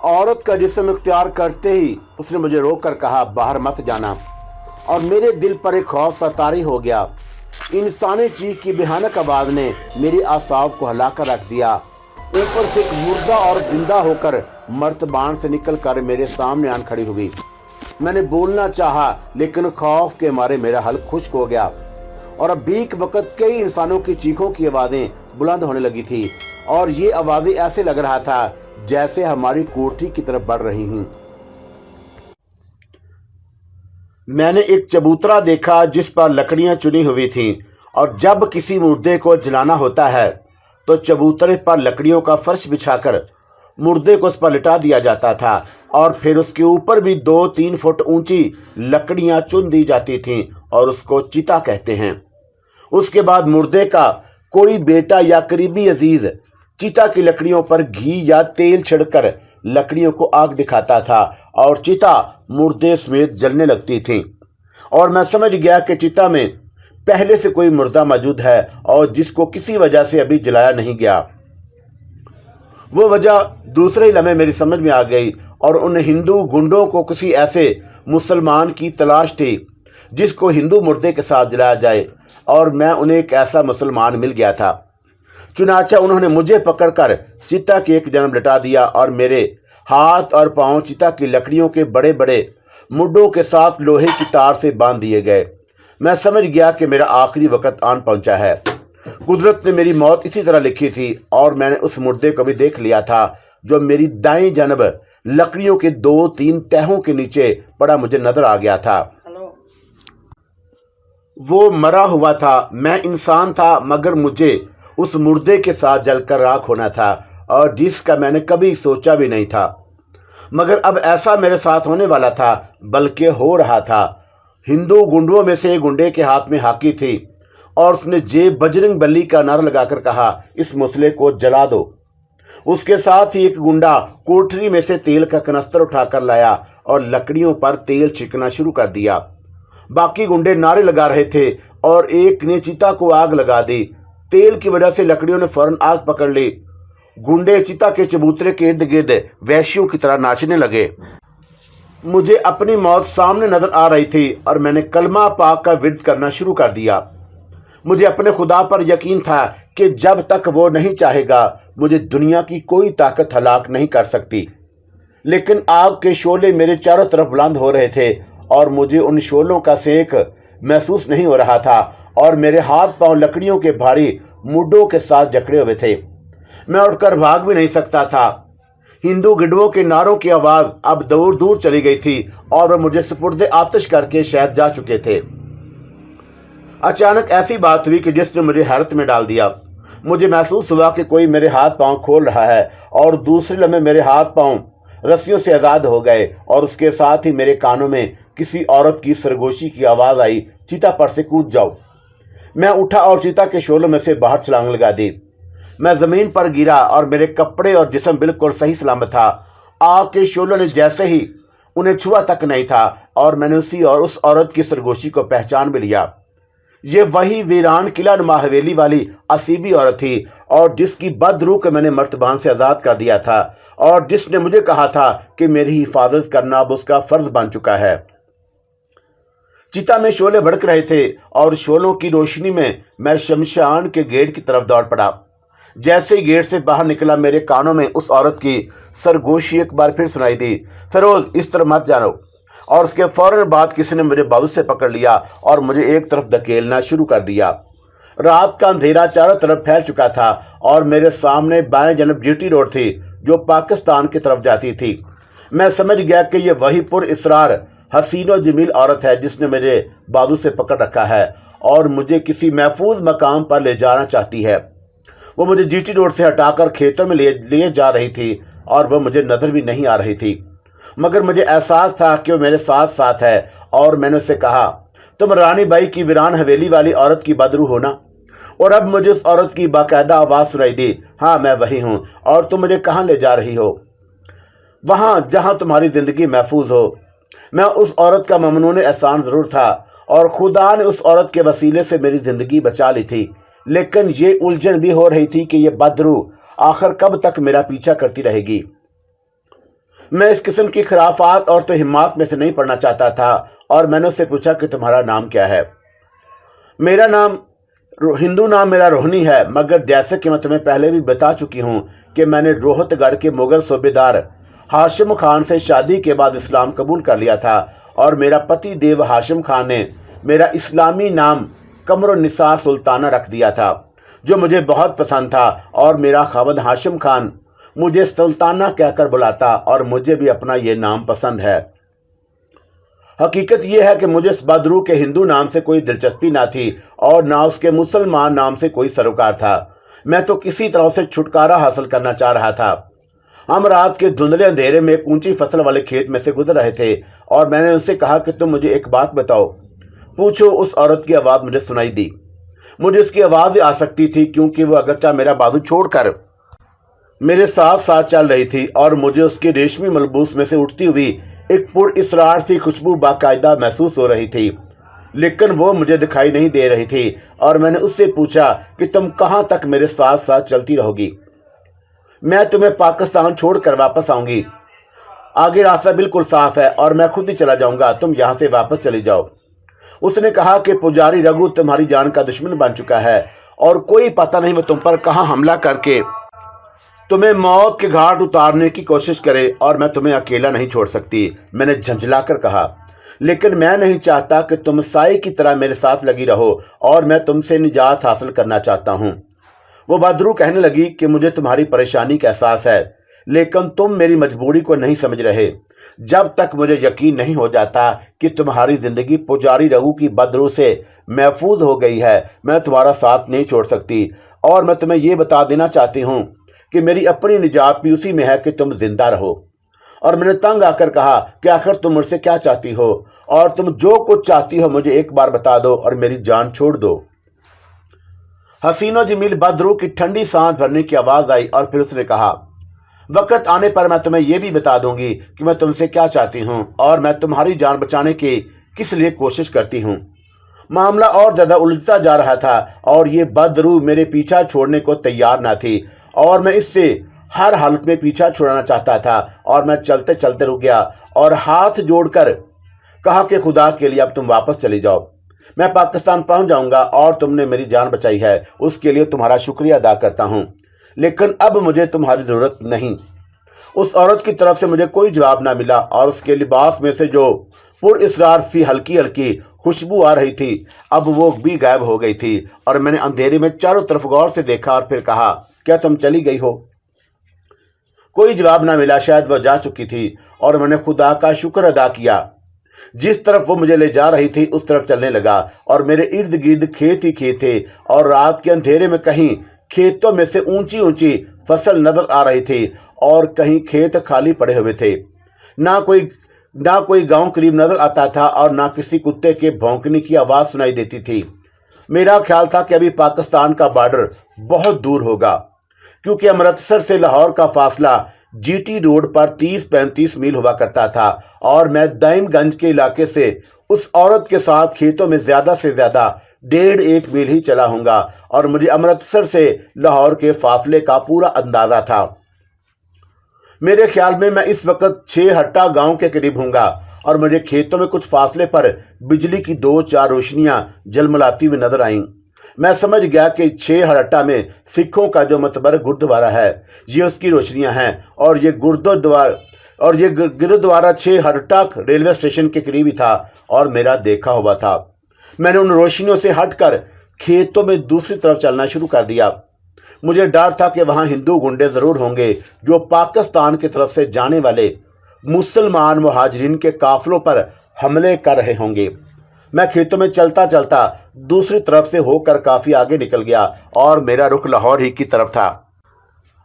औरत का जिस्म इख्तियार करते ही उसने मुझे रोक कर कहा, बाहर मत जाना। और मेरे दिल पर एक खौफ सा तारी हो गया। इंसानी चीख की भयानक आवाज ने मेरी आसाब को हिलाकर रख दिया। ऊपर से एक मुर्दा और जिंदा होकर मर्तबान से निकल कर मेरे सामने आन खड़ी हुई। मैंने बोलना चाहा, लेकिन खौफ के मारे मेरा हल्क खुश्क हो गया और अब भीख वक्त कई इंसानों की चीखों की आवाज़ें बुलंद होने लगी थी और ये आवाज़ें ऐसे लग रहा था जैसे हमारी कोठी की तरफ बढ़ रही हैं। मैंने एक चबूतरा देखा जिस पर लकड़ियां चुनी हुई थीं और जब किसी मुर्दे को जलाना होता है तो चबूतरे पर लकड़ियों का फर्श बिछाकर मुर्दे को उस पर लिटा दिया जाता था और फिर उसके ऊपर भी 2-3 फुट ऊंची लकड़ियां चुन दी जाती थीं और उसको चिता कहते हैं। उसके बाद मुर्दे का कोई बेटा या करीबी अजीज चिता की लकड़ियों पर घी या तेल छिड़कर लकड़ियों को आग दिखाता था और चिता मुर्दे समेत जलने लगती थी और मैं समझ गया कि चिता में पहले से कोई मुर्दा मौजूद है और जिसको किसी वजह से अभी जलाया नहीं गया। वो वजह दूसरे ही लम्हे मेरी समझ में आ गई और उन हिंदू गुंडों को किसी ऐसे मुसलमान की तलाश थी जिसको हिंदू मुर्दे के साथ जलाया जाए और मैं उन्हें एक ऐसा मुसलमान मिल गया था। चुनाचा उन्होंने मुझे पकड़कर चिता की एक जन्म लटा दिया और मेरे हाथ और पांव चिता की लकड़ियों के बड़े बड़े मुड्डों के साथ लोहे की तार से बांध दिए गए। मैं समझ गया कि मेरा आखिरी वक्त आन पहुंचा है। कुदरत ने मेरी मौत इसी तरह लिखी थी और मैंने उस मुर्दे को भी देख लिया था जो मेरी दाएं जानब लकड़ियों के 2-3 तहों के नीचे पड़ा मुझे नजर आ गया था। वो मरा हुआ था, मैं इंसान था, मगर मुझे उस मुर्दे के साथ जलकर राख होना था और जिसका मैंने कभी सोचा भी नहीं था। मगर अब ऐसा मेरे साथ होने वाला था, बल्कि हो रहा था। हिंदू गुंडों में से एक गुंडे के हाथ में हाकी थी और उसने जेब बजरंग बली का नारा लगाकर कहा, इस मुसले को जला दो। उसके साथ ही एक गुंडा कोठरी में से तेल का कनस्तर उठाकर लाया और लकड़ियों पर तेल छिड़कना शुरू कर दिया। बाकी गुंडे नारे लगा रहे थे और एक ने चिता को आग लगा दी। तेल की वजह से लकड़ियों ने फौरन आग पकड़ ली। गुंडे चिता के चबूतरे के इर्द गिर्द वैश्यों की तरह नाचने लगे। मुझे अपनी मौत सामने नजर आ रही थी और मैंने कलमा पाक का विर्द करना शुरू कर दिया। मुझे अपने खुदा पर यकीन था कि जब तक वो नहीं चाहेगा मुझे दुनिया की कोई ताकत हलाक नहीं कर सकती। लेकिन आग के शोले मेरे चारों तरफ बुलंद हो रहे थे और मुझे उन शोलों का सेक महसूस नहीं हो रहा था और मेरे हाथ पांव लकड़ियों के भारी मुड्डों के साथ जकड़े हुए थे। मैं उठकर भाग भी नहीं सकता था। हिंदू गिंडवों के नारों की आवाज़ अब दूर दूर चली गई थी और वह मुझे सुपुर्दे आतिश करके शायद जा चुके थे। अचानक ऐसी बात हुई कि जिसने मुझे हैरत में डाल दिया। मुझे महसूस हुआ कि कोई मेरे हाथ पांव खोल रहा है और दूसरे लम्हे मेरे हाथ पांव रस्सियों से आज़ाद हो गए और उसके साथ ही मेरे कानों में किसी औरत की सरगोशी की आवाज़ आई, चिता पर से कूद जाओ। मैं उठा और चिता के शोलों में से बाहर छलांग लगा दी। मैं ज़मीन पर गिरा और मेरे कपड़े और जिस्म बिल्कुल सही सलामत था। आग के शोलों ने जैसे ही उन्हें छुआ तक नहीं था और मैंने उस औरत की सरगोशी को पहचान भी लिया। ये वही वीरान किला नुमा हवेली वाली असीबी औरत थी और जिसकी बदरूह को मैंने मर्तबान से आज़ाद कर दिया था और जिसने मुझे कहा था कि मेरी हिफाजत करना अब उसका फ़र्ज बन चुका है। चिता में शोले भड़क रहे थे और शोलों की रोशनी में मैं शमशान के गेट की तरफ दौड़ पड़ा। जैसे ही गेट से बाहर निकला मेरे कानों में उस औरत की सरगोशी एक बार फिर सुनाई दी, फिरोज इस तरफ मत जानो। और उसके फौरन बाद किसी ने मुझे बाजू से पकड़ लिया और मुझे एक तरफ धकेलना शुरू कर दिया। रात का अंधेरा चारों तरफ फैल चुका था और मेरे सामने बाएं जानब जीटी रोड थी जो पाकिस्तान की तरफ जाती थी। मैं समझ गया कि यह वही पुर इसरार हसीन और जमील औरत है जिसने मुझे बाजू से पकड़ रखा है और मुझे किसी महफूज मकाम पर ले जाना चाहती है। वो मुझे जीटी रोड से हटाकर खेतों में लिए जा रही थी और वह मुझे नज़र भी नहीं आ रही थी, मगर मुझे एहसास था कि वो मेरे साथ साथ है। और मैंने उससे कहा, तुम रानी बाई की वीरान हवेली वाली औरत की बदरू हो ना? और अब मुझे उस औरत की बाकायदा आवाज़ सुनाई दी, हाँ मैं वही हूँ। और तुम मुझे कहाँ ले जा रही हो? वहाँ जहाँ तुम्हारी ज़िंदगी महफूज हो। मैं उस औरत का ममनून एहसान ज़रूर था और खुदा ने उस औरत के वसीले से मेरी ज़िंदगी बचा ली थी, लेकिन ये उलझन भी हो रही थी कि ये बदरू आखिर कब तक मेरा पीछा करती रहेगी। میں اس قسم کی خرافات اور توہمات میں سے نہیں پڑھنا چاہتا تھا اور میں نے اس سے پوچھا کہ تمہارا نام کیا ہے؟ میرا نام ہندو نام میرا روہنی ہے، مگر جیسے کہ میں تمہیں پہلے بھی بتا چکی ہوں کہ میں نے روہت گڑھ کے مغل صوبیدار ہاشم خان سے شادی کے بعد اسلام قبول کر لیا تھا، اور میرا پتی دیو ہاشم خان نے میرا اسلامی نام قمر النساء سلطانہ رکھ دیا تھا، جو مجھے بہت پسند تھا، اور میرا خاوند ہاشم خان مجھے سلطانہ کہہ کر بلاتا، اور مجھے بھی اپنا یہ نام پسند ہے۔ حقیقت یہ ہے کہ مجھے اس بدرو کے ہندو نام سے کوئی دلچسپی نہ تھی اور نہ اس کے مسلمان نام سے کوئی سروکار تھا۔ میں تو کسی طرح سے چھٹکارا حاصل کرنا چاہ رہا تھا۔ ہم رات کے دھندلے اندھیرے میں ایک اونچی فصل والے کھیت میں سے گزر رہے تھے، اور میں نے ان سے کہا کہ تم مجھے ایک بات بتاؤ۔ پوچھو۔ اس عورت کی آواز مجھے سنائی دی۔ مجھے اس کی آواز آ سکتی تھی کیونکہ وہ اگرچہ میرا بازو چھوڑ کر میرے ساتھ ساتھ چل رہی تھی، اور مجھے اس کے ریشمی ملبوس میں سے اٹھتی ہوئی ایک پر اسرار سی خوشبو باقاعدہ محسوس ہو رہی تھی، لیکن وہ مجھے دکھائی نہیں دے رہی تھی، اور میں نے اس سے پوچھا کہ تم کہاں تک میرے ساتھ ساتھ چلتی رہو گی؟ میں تمہیں پاکستان چھوڑ کر واپس آؤں گی۔ آگے راستہ بالکل صاف ہے اور میں خود ہی چلا جاؤں گا، تم یہاں سے واپس چلی جاؤ۔ اس نے کہا کہ پجاری رگو تمہاری جان کا دشمن بن چکا ہے، اور کوئی پتہ نہیں وہ تم پر کہاں حملہ کر کے تمہیں موت کے گھاٹ اتارنے کی کوشش کرے، اور میں تمہیں اکیلا نہیں چھوڑ سکتی۔ میں نے جھنجھلا کر کہا، لیکن میں نہیں چاہتا کہ تم سائے کی طرح میرے ساتھ لگی رہو، اور میں تم سے نجات حاصل کرنا چاہتا ہوں۔ وہ بدرو کہنے لگی کہ مجھے تمہاری پریشانی کا احساس ہے، لیکن تم میری مجبوری کو نہیں سمجھ رہے۔ جب تک مجھے یقین نہیں ہو جاتا کہ تمہاری زندگی پجاری رگو کی بدرو سے محفوظ ہو گئی ہے، میں تمہارا ساتھ نہیں چھوڑ سکتی۔ اور میں تمہیں یہ بتا دینا چاہتی ہوں کہ میری اپنی نجات بھی اسی میں ہے کہ تم زندہ رہو۔ اور میں نے تنگ آ کر کہا کہ آخر تم مجھ سے کیا چاہتی ہو، اور تم جو کچھ چاہتی ہو مجھے ایک بار بتا دو اور میری جان چھوڑ دو۔ حسین و جمیل بدرو کی ٹھنڈی سانس بھرنے کی آواز آئی، اور پھر اس نے کہا، وقت آنے پر میں تمہیں یہ بھی بتا دوں گی کہ میں تم سے کیا چاہتی ہوں، اور میں تمہاری جان بچانے کی کس لیے کوشش کرتی ہوں۔ معاملہ اور زیادہ الجھتا جا رہا تھا، اور یہ بدرو میرے پیچھا چھوڑنے کو تیار نہ تھی، اور میں اس سے ہر حالت میں پیچھا چھوڑنا چاہتا تھا، اور میں چلتے چلتے رک گیا اور ہاتھ جوڑ کر کہا کہ خدا کے لیے اب تم واپس چلی جاؤ۔ میں پاکستان پہنچ جاؤں گا، اور تم نے میری جان بچائی ہے، اس کے لیے تمہارا شکریہ ادا کرتا ہوں، لیکن اب مجھے تمہاری ضرورت نہیں۔ اس عورت کی طرف سے مجھے کوئی جواب نہ ملا، اور اس کے لباس میں سے جو پر اسرار سی ہلکی ہلکی خوشبو آ رہی تھی اب وہ بھی غائب ہو گئی تھی، اور میں نے اندھیرے میں چاروں طرف غور سے دیکھا اور پھر کہا، کیا تم چلی گئی ہو؟ کوئی جواب نہ ملا، شاید وہ جا چکی تھی، اور میں نے خدا کا شکر ادا کیا۔ جس طرف وہ مجھے لے جا رہی تھی اس طرف چلنے لگا، اور میرے ارد گرد کھیت ہی کھیت تھے، اور رات کے اندھیرے میں کہیں کھیتوں میں سے اونچی اونچی فصل نظر آ رہی تھی، اور کہیں کھیت خالی پڑے ہوئے تھے۔ نہ کوئی گاؤں قریب نظر آتا تھا، اور نہ کسی کتے کے بھونکنے کی آواز سنائی دیتی تھی۔ میرا خیال تھا کہ ابھی پاکستان کا بارڈر بہت دور ہوگا، کیونکہ امرتسر سے لاہور کا فاصلہ جی ٹی روڈ پر 30-35 میل ہوا کرتا تھا، اور میں دائم گنج کے علاقے سے اس عورت کے ساتھ کھیتوں میں زیادہ سے زیادہ 1.5 میل ہی چلا ہوں گا، اور مجھے امرتسر سے لاہور کے فاصلے کا پورا اندازہ تھا۔ میرے خیال میں اس وقت 6 ہٹا گاؤں کے قریب ہوں گا، اور مجھے کھیتوں میں کچھ فاصلے پر بجلی کی 2-4 روشنیاں جلملاتی ہوئی نظر آئیں۔ میں سمجھ گیا کہ 6 ہٹا میں سکھوں کا جو متبر گردوارہ ہے یہ اس کی روشنیاں ہیں، اور یہ گردوارہ 6 ہٹا ریلوے اسٹیشن کے قریب ہی تھا اور میرا دیکھا ہوا تھا۔ میں نے ان روشنیوں سے ہٹ کر کھیتوں میں دوسری طرف چلنا شروع کر دیا۔ مجھے ڈر تھا کہ وہاں ہندو گنڈے ضرور ہوں گے جو پاکستان کی طرف سے جانے والے مسلمان مہاجرین کے قافلوں پر حملے کر رہے ہوں گے۔ میں کھیتوں میں چلتا چلتا دوسری طرف سے ہو کر کافی آگے نکل گیا، اور میرا رخ لاہور ہی کی طرف تھا۔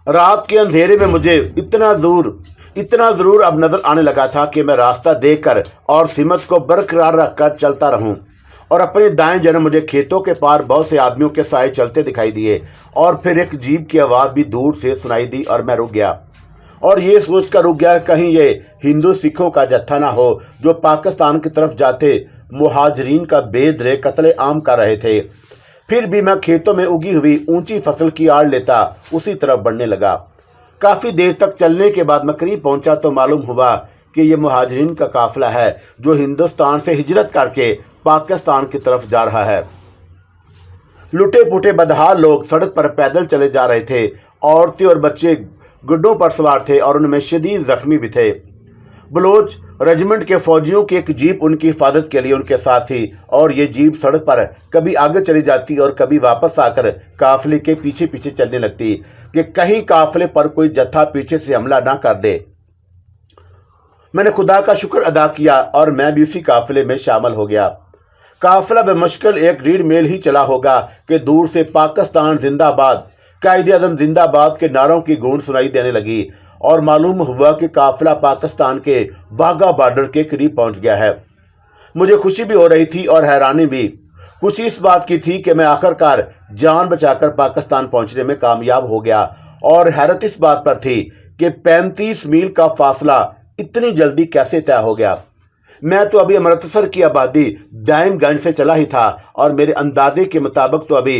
رات کے اندھیرے میں مجھے اتنا ضرور اب نظر آنے لگا تھا کہ میں راستہ دیکھ کر اور سمت کو برقرار رکھ کر چلتا رہوں، اور اپنے دائیں جانب مجھے کھیتوں کے پار بہت سے آدمیوں کے سائے چلتے دکھائی دیے، اور پھر ایک جیپ کی آواز بھی دور سے سنائی دی، اور میں رک گیا، اور یہ سوچ کر رک گیا کہیں یہ ہندو سکھوں کا جتھا نہ ہو جو پاکستان کی طرف جاتے مہاجرین کا بے درے قتل عام کر رہے تھے۔ پھر بھی میں کھیتوں میں اگی ہوئی اونچی فصل کی آڑ لیتا اسی طرف بڑھنے لگا۔ काफ़ी देर तक चलने के बाद मैं करीब पहुंचा तो मालूम हुआ कि ये मुहाजिरीन का काफ़िला है जो हिंदुस्तान से हिजरत करके पाकिस्तान की तरफ जा रहा है। लुटे पुटे बदहाल लोग सड़क पर पैदल चले जा रहे थे। औरतें और बच्चे गुड्डों पर सवार थे और उनमें शदीद जख्मी भी थे। बलोच रेजिमेंट के फौजियों की एक जीप उनकी हिफाजत के लिए उनके साथ थी और ये जीप सड़क पर कभी आगे चली जाती और कभी वापस आकर काफिले के पीछे पीछे चलने लगती कि कहीं काफिले पर कोई जत्था पीछे से हमला ना कर दे। मैंने खुदा का शुक्र अदा किया और मैं भी उसी काफिले में शामिल हो गया। काफिला बेमुश्किल 1.5 मील ही चला होगा कि दूर से पाकिस्तान जिंदाबाद, कायदे-ए-आज़म जिंदाबाद के नारों की गूंज सुनाई देने लगी और मालूम हुआ कि काफिला पाकिस्तान के वाघा बॉर्डर के करीब पहुंच गया है। मुझे खुशी भी हो रही थी और हैरानी भी। खुशी इस बात की थी कि मैं आखिरकार जान बचाकर पाकिस्तान पहुंचने में कामयाब हो गया और हैरत इस बात पर थी कि 35 मील का फासला इतनी जल्दी कैसे तय हो गया। मैं तो अभी अमृतसर की आबादी दाइमगंज से चला ही था और मेरे अंदाजे के मुताबिक तो अभी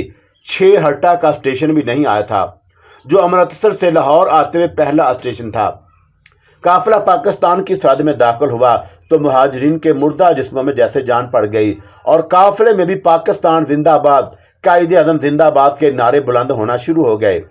6 हट्टा का स्टेशन भी नहीं आया था, जो अमृतसर से लाहौर आते हुए पहला स्टेशन था। काफिला पाकिस्तान की सरहद में दाखिल हुआ तो मुहाजिरीन के मुर्दा जिस्मों में जैसे जान पड़ गई और काफिले में भी पाकिस्तान जिंदाबाद, कायदे-ए-आज़म जिंदाबाद के नारे बुलंद होना शुरू हो गए।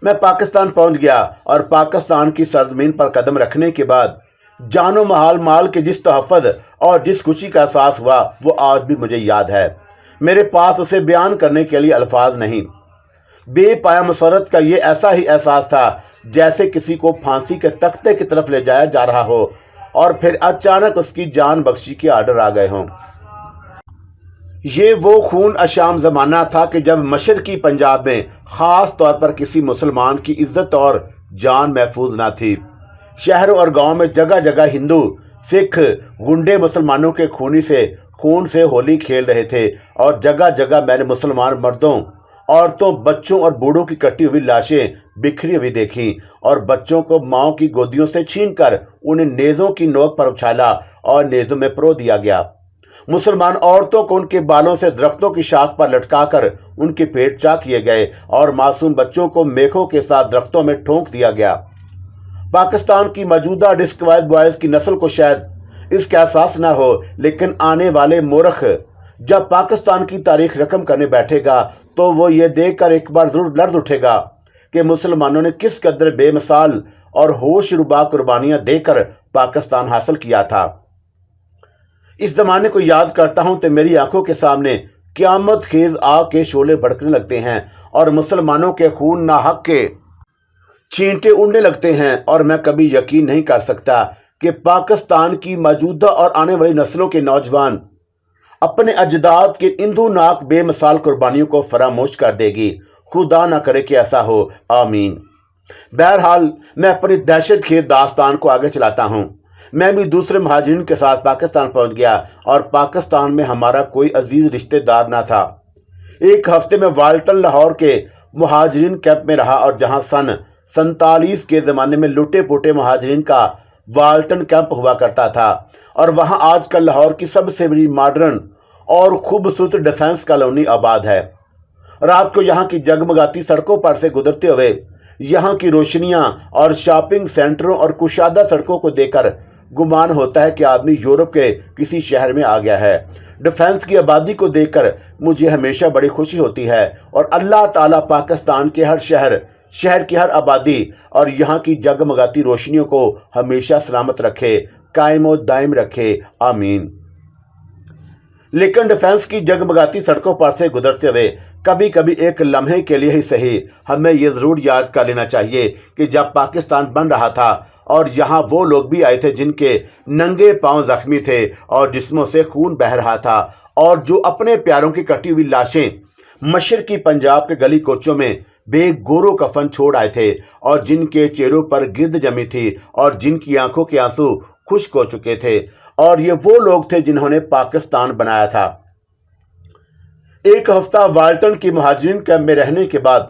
मैं पाकिस्तान पहुंच गया और पाकिस्तान की सरजमीन पर कदम रखने के बाद जानो महाल माल के जिस तहफ़्फ़ुज़ और जिस खुशी का एहसास हुआ वो आज भी मुझे याद है। मेरे पास उसे बयान करने के लिए अल्फाज नहीं। बेपाया मसरत का ये ऐसा ही एहसास था जैसे किसी को फांसी के तख्ते की तरफ ले जाया जा रहा हो और फिर अचानक उसकी जान बख्शी के आर्डर आ गए हों। ये वो खून अशाम ज़माना था कि जब मशरकी पंजाब में ख़ास तौर पर किसी मुसलमान की इज्जत और जान महफूज ना थी। शहरों और गाँव में जगह जगह हिंदू, सिख, गुंडे मुसलमानों के खून से होली खेल रहे थे और जगह जगह मैंने मुसलमान मर्दों, औरतों, बच्चों और बूढ़ों की कटी हुई लाशें बिखरी हुई देखी और बच्चों को माओं की गोदियों से छीनकर उन्हें नेज़ों की नोक पर उछाला और नेज़ों में परो दिया गया। मुसलमान औरतों को उनके बालों से दरख्तों की शाख पर लटकाकर उनके पेट चाक किए गए और मासूम बच्चों को मेखों के साथ दरख्तों में ठोंक दिया गया। पाकिस्तान की मौजूदा डिस्क्वालिफाइड बॉयज़ की नस्ल को शायद इसका एहसास न हो, लेकिन आने वाले मूर्ख जब पाकिस्तान की तारीख रकम करने बैठेगा तो वो ये देखकर एक बार जरूर लर्ज उठेगा कि मुसलमानों ने किस कदर बेमिसाल और होशरुबा कुर्बानियां देकर पाकिस्तान हासिल किया था। इस जमाने को याद करता हूं तो मेरी आंखों के सामने क़यामत खेज आग के शोले भड़कने लगते हैं और मुसलमानों के खून नाहक के छींटे उड़ने लगते हैं और मैं कभी यकीन नहीं कर सकता कि पाकिस्तान की मौजूदा और आने वाली नस्लों के नौजवान अपने अजदाद के इंदुनाक बेमिसाल कुर्बानियों को फरामोश कर देगी। खुदा ना करे कि ऐसा हो, आमीन। बहरहाल मैं अपनी दहशत खेज दास्तान को आगे चलाता हूँ। मैं भी दूसरे महाजिरीन के साथ पाकिस्तान पहुँच गया और पाकिस्तान में हमारा कोई अजीज रिश्तेदार ना था। एक हफ्ते में वाल्टन लाहौर के महाजिरीन कैंप में रहा और जहाँ सन 47 के ज़माने में लुटे पुटे महाजिरीन का वाल्टन कैंप हुआ करता था और वहाँ आजकल लाहौर की सबसे बड़ी मॉडर्न और खूबसूरत डिफेंस कॉलोनी आबाद है। रात को यहाँ की जगमगाती सड़कों पर से गुजरते हुए यहाँ की रोशनियाँ और शॉपिंग सेंटरों और कुशादा सड़कों को देखकर गुमान होता है कि आदमी यूरोप के किसी शहर में आ गया है। डिफेंस की आबादी को देखकर मुझे हमेशा बड़ी खुशी होती है और अल्लाह ताला पाकिस्तान के हर शहर की हर आबादी और यहाँ की जगमगाती रोशनियों को हमेशा सलामत रखे, कायम और दायम रखे, आमीन। लेकिन डिफेंस की जगमगाती सड़कों पर से गुजरते हुए कभी कभी एक लम्हे के लिए ही सही हमें ये ज़रूर याद कर लेना चाहिए कि जब पाकिस्तान बन रहा था और यहाँ वो लोग भी आए थे जिनके नंगे पांव जख्मी थे और जिस्मों से खून बह रहा था और जो अपने प्यारों की कटी हुई लाशें मशरकी पंजाब के गली कोचों में बेगोरो कफन छोड़ आए थे और जिनके चेहरों पर गिर्द जमी थी और जिनकी आंखों के आंसू खुश्क हो चुके थे और ये वो लोग थे जिन्होंने पाकिस्तान बनाया था। एक हफ्ता वाल्टन की महाजिरीन कैंप में रहने के बाद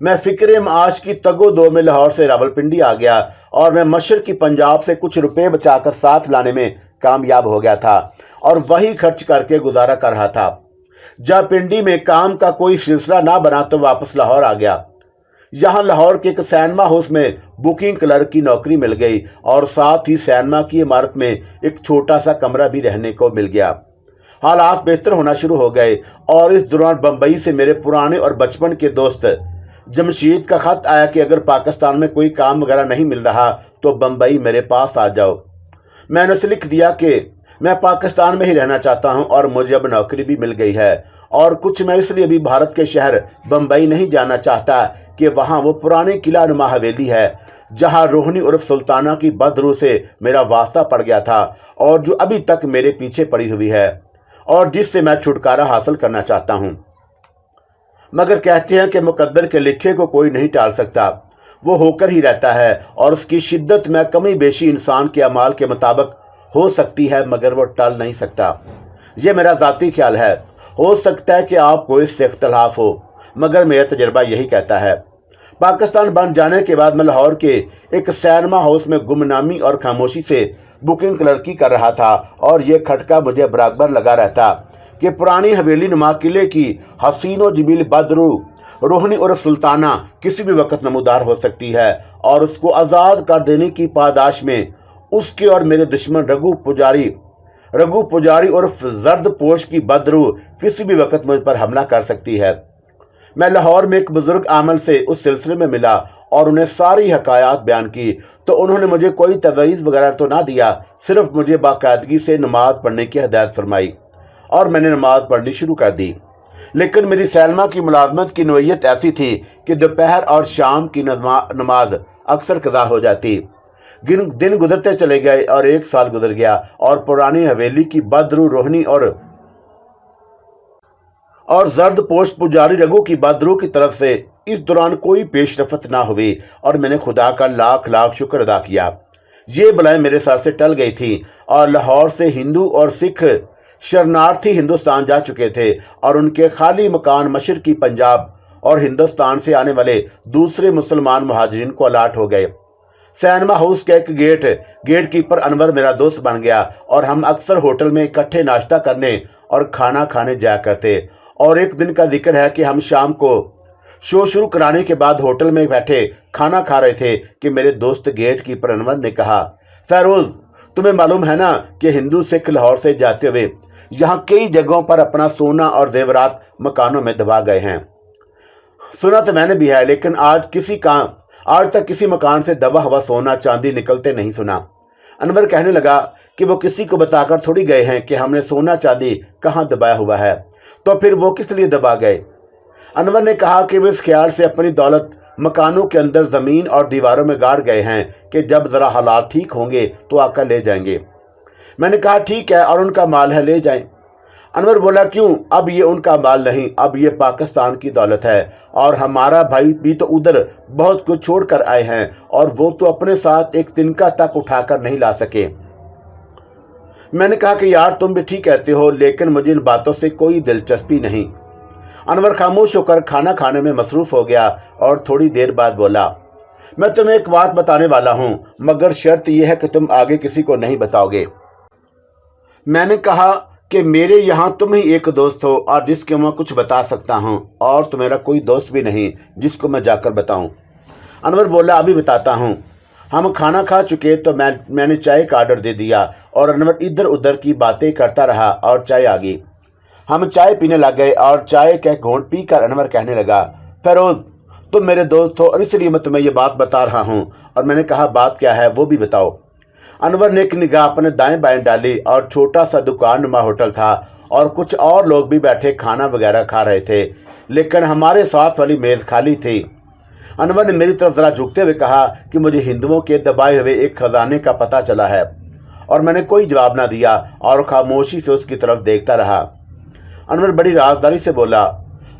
मैं फिक्र माश की तगो-दो में लाहौर से रावलपिंडी आ गया और मैं मशरकी पंजाब से कुछ रुपए बचाकर साथ लाने में कामयाब हो गया था और वही खर्च करके गुजारा कर रहा था। जब पिंडी में काम का कोई सिलसिला ना बना तो वापस लाहौर आ गया। यहाँ लाहौर के एक सिनेमा हाउस में बुकिंग क्लर्क की नौकरी मिल गई और साथ ही सिनेमा की इमारत में एक छोटा सा कमरा भी रहने को मिल गया। हालात बेहतर होना शुरू हो गए और इस दौरान बम्बई से मेरे पुराने और बचपन के दोस्त जमशीद का खत आया कि अगर पाकिस्तान में कोई काम वगैरह नहीं मिल रहा तो बम्बई मेरे पास आ जाओ। मैंने उसे लिख दिया कि मैं पाकिस्तान में ही रहना चाहता हूं और मुझे अब नौकरी भी मिल गई है और कुछ मैं इसलिए भी भारत के शहर बम्बई नहीं जाना चाहता कि वहां वो पुराने किला नुमा हवेली है जहां रोहनी उर्फ सुल्ताना की बदरू से मेरा वास्ता पड़ गया था और जो अभी तक मेरे पीछे पड़ी हुई है और जिससे मैं छुटकारा हासिल करना चाहता हूं। मगर कहते हैं कि मुकद्दर के लिखे को कोई नहीं टाल सकता, वो होकर ही रहता है और उसकी शिद्दत में कमी बेशी इंसान के अमाल के मुताबिक हो सकती है मगर वो टल नहीं सकता। ये मेरा ज़ाती ख्याल है, हो सकता है कि आपको इससे इख्तलाफ हो मगर मेरा तजर्बा यही कहता है। पाकिस्तान बन जाने के बाद मैं लाहौर के एक सिनेमा हाउस में गुमनामी और खामोशी से बुकिंग क्लर्की कर रहा था और ये खटका मुझे बराबर लगा रहता कि पुरानी हवेली नुमा किले की हसीनो जमील बदरू रोहनी और सुल्ताना किसी भी वक्त नमूदार हो सकती है और उसको आज़ाद कर देने की पादाश में उसके और मेरे दुश्मन रघु पुजारी और जर्द पोश की बदरू किसी भी वक्त मुझ पर हमला कर सकती है। मैं लाहौर में एक बुजुर्ग आमल से उस सिलसिले में मिला और उन्हें सारी हकायात बयान की तो उन्होंने मुझे कोई तवीज़ वगैरह तो ना दिया, सिर्फ मुझे बाकायदगी से नमाज पढ़ने की हिदायत फरमाई और मैंने नमाज पढ़नी शुरू कर दी। लेकिन मेरी सैलमा की मुलाजमत की नोयत ऐसी थी कि दोपहर और शाम की नमाज अक्सर कज़ा हो जाती। दिन गुजरते चले गए और 1 साल गुजर गया और पुरानी हवेली की बदरू रोहनी और जर्द पोश पुजारी रघु की बदरू की तरफ से इस दौरान कोई पेशरफत ना हुई और मैंने खुदा का लाख लाख शुक्र अदा किया। ये बलाएं मेरे सर से टल गई थी और लाहौर से हिंदू और सिख शरणार्थी हिंदुस्तान जा चुके थे और उनके खाली मकान मशरकी पंजाब और हिंदुस्तान से आने वाले दूसरे मुसलमान मुहाजिरीन को अलाट हो गए। सिनेमा हाउस का एक गेट कीपर अनवर मेरा दोस्त बन गया और हम अक्सर होटल में इकट्ठे नाश्ता करने और खाना खाने जाया करते। और एक दिन का जिक्र है कि हम शाम को शो शुरू कराने के बाद होटल में बैठे खाना खा रहे थे कि मेरे दोस्त गेट कीपर अनवर ने कहा, फैरोज तुम्हें मालूम है ना कि हिंदू सिख लाहौर से जाते हुए यहाँ कई जगहों पर अपना सोना और जेवरात मकानों में दबा गए हैं। सुना तो मैंने भी है लेकिन आज तक किसी मकान से दबा हुआ सोना चांदी निकलते नहीं सुना। अनवर कहने लगा कि वो किसी को बताकर थोड़ी गए हैं कि हमने सोना चांदी कहाँ दबाया हुआ है, तो फिर वो किस लिए दबा गए। अनवर ने कहा कि वो इस ख्याल से अपनी दौलत मकानों के अंदर ज़मीन और दीवारों में गाड़ गए हैं कि जब ज़रा हालात ठीक होंगे तो आकर ले जाएंगे। मैंने कहा ठीक है और उनका माल है, ले जाएं। अनवर बोला क्यों, अब ये उनका माल नहीं, अब ये पाकिस्तान की दौलत है और हमारा भाई भी तो उधर बहुत कुछ छोड़ कर आए हैं और वो तो अपने साथ एक तिनका तक उठाकर नहीं ला सके। मैंने कहा कि यार तुम भी ठीक कहते हो लेकिन मुझे इन बातों से कोई दिलचस्पी नहीं। अनवर खामोश होकर खाना खाने में मसरूफ़ हो गया और थोड़ी देर बाद बोला, मैं तुम्हें एक बात बताने वाला हूँ मगर शर्त यह है कि तुम आगे किसी को नहीं बताओगे। मैंने कहा कि मेरे यहाँ तुम ही एक दोस्त हो और जिसके मैं कुछ बता सकता हूँ और तो मेरा कोई दोस्त भी नहीं जिसको मैं जाकर बताऊँ। अनवर बोला, अभी बताता हूँ। हम खाना खा चुके तो मैंने चाय का आर्डर दे दिया और अनवर इधर उधर की बातें करता रहा और चाय आ गई। हम चाय पीने लग गए और चाय का घूंट पी कर अनवर कहने लगा, फैरोज तुम मेरे दोस्त हो और इसलिए मैं तुम्हें ये बात बता रहा हूँ। और मैंने कहा बात क्या है वो भी बताओ। अनवर ने एक निगाह अपने दाएं बाएं डाली और छोटा सा दुकान नुमा होटल था और कुछ और लोग भी बैठे खाना वगैरह खा रहे थे लेकिन हमारे साथ वाली मेज़ खाली थी। अनवर ने मेरी तरफ ज़रा झुकते हुए कहा कि मुझे हिंदुओं के दबाए हुए एक ख़जाने का पता चला है और मैंने कोई जवाब ना दिया और खामोशी से उसकी तरफ देखता रहा। अनवर बड़ी राजदारी से बोला,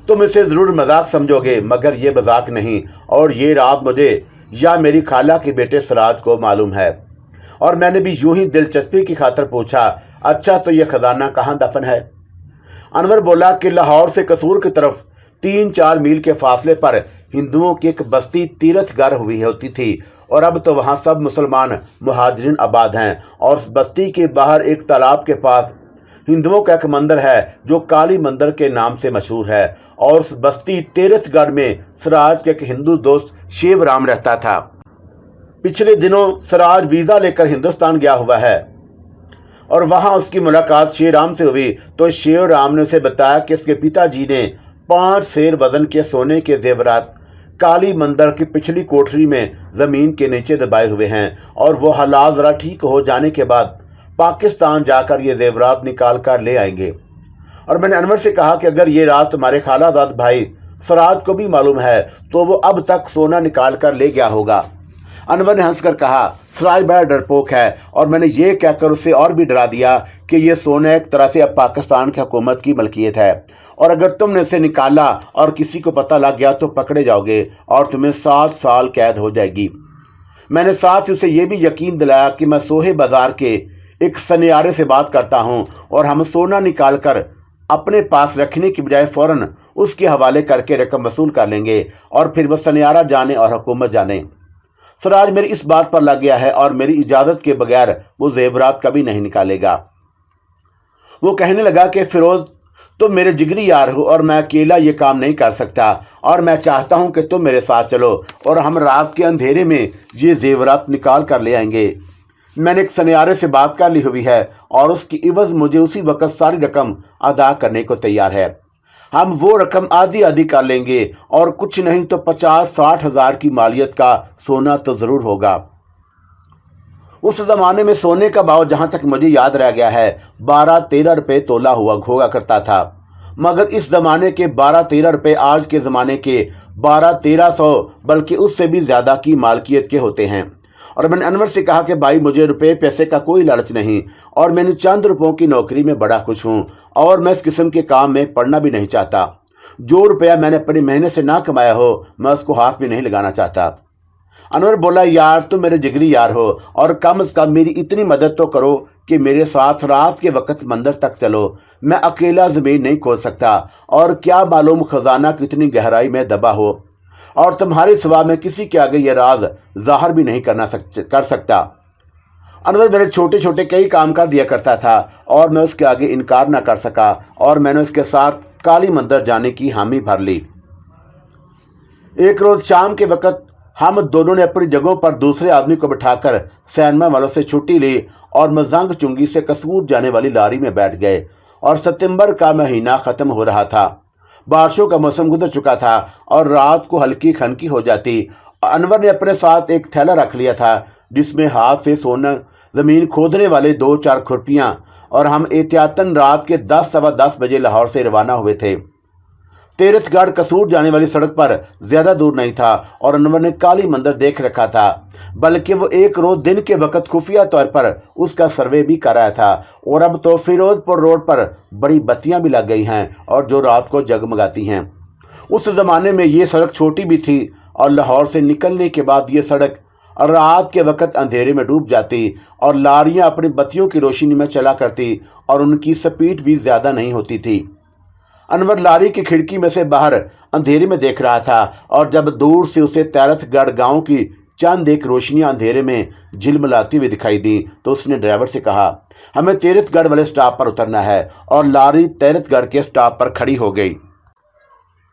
तुम इसे ज़रूर मजाक समझोगे मगर ये मजाक नहीं और ये रात मुझे या मेरी खाला के बेटे सराज को मालूम है। और मैंने भी यूं ही दिलचस्पी की खातर पूछा, अच्छा तो ये ख़जाना कहाँ दफन है। अनवर बोला कि लाहौर से कसूर की तरफ 3-4 मील के फासले पर हिंदुओं की एक बस्ती तीर्थगार हुई होती थी और अब तो वहाँ सब मुसलमान मुहाजिरीन आबाद हैं और उस बस्ती के बाहर एक तालाब के पास हिंदुओं का एक मंदिर है जो काली मंदिर के नाम से मशहूर है, और उस बस्ती तीर्थगढ़ में सिराज के एक हिंदू दोस्त शिवराम रहता था। पिछले दिनों सिराज वीज़ा लेकर हिंदुस्तान गया हुआ है और वहां उसकी मुलाकात शिवराम से हुई तो शिवराम ने उसे बताया कि उसके पिताजी ने 5 सेर वजन के सोने के जेवरात काली मंदिर की पिछली कोठरी में ज़मीन के नीचे दबाए हुए हैं, और वो हालात ज़रा ठीक हो जाने के बाद पाकिस्तान जाकर ये जेवरात निकाल कर ले आएंगे। और मैंने अनवर से कहा कि अगर ये रात तुम्हारे खालाजाद भाई सिराज को भी मालूम है तो वो अब तक सोना निकाल कर ले गया होगा। अनवर ने हंसकर कहा, सिराज बड़ा डरपोक है, और मैंने ये कहकर उसे और भी डरा दिया कि ये सोना एक तरह से अब पाकिस्तान की हुकूमत की मलकियत है, और अगर तुमने इसे निकाला और किसी को पता लग गया तो पकड़े जाओगे और तुम्हें 7 साल कैद हो जाएगी। मैंने साथ ही उसे ये भी यकीन दिलाया कि मैं सोहे बाजार के एक सनियारे से बात करता हूँ और हम सोना निकाल कर अपने पास रखने की बजाय फ़ौरन उसके हवाले करके रकम वसूल कर लेंगे, और फिर वह सनियारा जाने और हुकूमत जाने। सिराज मेरी इस बात पर लग गया है और मेरी इजाज़त के बगैर वो जेवरात कभी नहीं निकालेगा। वो कहने लगा कि फिरोज़, तुम मेरे जिगरी यार हो और मैं अकेला ये काम नहीं कर सकता, और मैं चाहता हूँ कि तुम मेरे साथ चलो और हम रात के अंधेरे में ये जेवरात निकाल कर ले आएंगे। मैंने एक सनियारे से बात कर ली हुई है और उसकी इवज़ मुझे उसी वक्त सारी रकम अदा करने को तैयार है। हम वो रकम आधी आधी कर लेंगे और कुछ नहीं तो 50-60 हज़ार की मालियत का सोना तो ज़रूर होगा। उस ज़माने में सोने का भाव जहाँ तक मुझे याद रह गया है 12-13 रुपये तोला होगा करता था, मगर इस ज़माने के 12-13 रुपये आज के ज़माने के 1200-1300 बल्कि उससे भी ज़्यादा की मालकियत के होते हैं। और मैंने अनवर से कहा कि भाई, मुझे रुपये पैसे का कोई लालच नहीं और मैंने चंद रुपयों की नौकरी में बड़ा खुश हूँ और मैं इस किस्म के काम में पड़ना भी नहीं चाहता। जो रुपया मैंने अपनी मेहनत से ना कमाया हो मैं उसको हाथ भी नहीं लगाना चाहता। अनवर बोला, यार तुम मेरे जिगरी यार हो और कम से कम मेरी इतनी मदद तो करो कि मेरे साथ रात के वक्त मंदिर तक चलो। मैं अकेला ज़मीन नहीं खोद सकता और क्या मालूम ख़जाना कितनी गहराई में दबा हो, और तुम्हारे सिवा मैं किसी के आगे यह राज ज़ाहिर भी नहीं कर सकता। अनवर मेरे छोटे छोटे कई काम कर दिया करता था और मैं उसके आगे इनकार ना कर सका, और मैंने उसके साथ काली मंदिर जाने की हामी भर ली। एक रोज़ शाम के वक्त हम दोनों ने अपनी जगहों पर दूसरे आदमी को बिठाकर सैनमा वालों से छुट्टी ली और मजंग चुंगी से कसूर जाने वाली लारी में बैठ गए। और सितंबर का महीना ख़त्म हो रहा था, बारिशों का मौसम गुजर चुका था और रात को हल्की खनकी हो जाती। अनवर ने अपने साथ एक थैला रख लिया था जिसमें हाथ से सोना ज़मीन खोदने वाले 2-4 खुरपियाँ, और हम एहतियातन रात के 10-10 बजे लाहौर से रवाना हुए थे। तीर्थगढ़ कसूर जाने वाली सड़क पर ज़्यादा दूर नहीं था और अनवर ने काली मंदिर देख रखा था, बल्कि वो एक रोज़ दिन के वक्त खुफिया तौर पर उसका सर्वे भी कर रहा था। और अब तो फिरोजपुर रोड पर बड़ी बत्तियां भी लग गई हैं और जो रात को जगमगाती हैं। उस ज़माने में ये सड़क छोटी भी थी और लाहौर से निकलने के बाद ये सड़क रात के वक्त अंधेरे में डूब जाती और लारियाँ अपनी बत्तियों की रोशनी में चला करती और उनकी स्पीड भी ज़्यादा नहीं होती थी। अनवर लारी की खिड़की में से बाहर अंधेरे में देख रहा था और जब दूर से उसे तीर्थगढ़ गांव की चंद एक रोशनियां अंधेरे में झिलमिलाती हुई दिखाई दी तो उसने ड्राइवर से कहा, हमें तीर्थगढ़ वाले स्टॉप पर उतरना है, और लारी तीर्थगढ़ के स्टॉप पर खड़ी हो गई।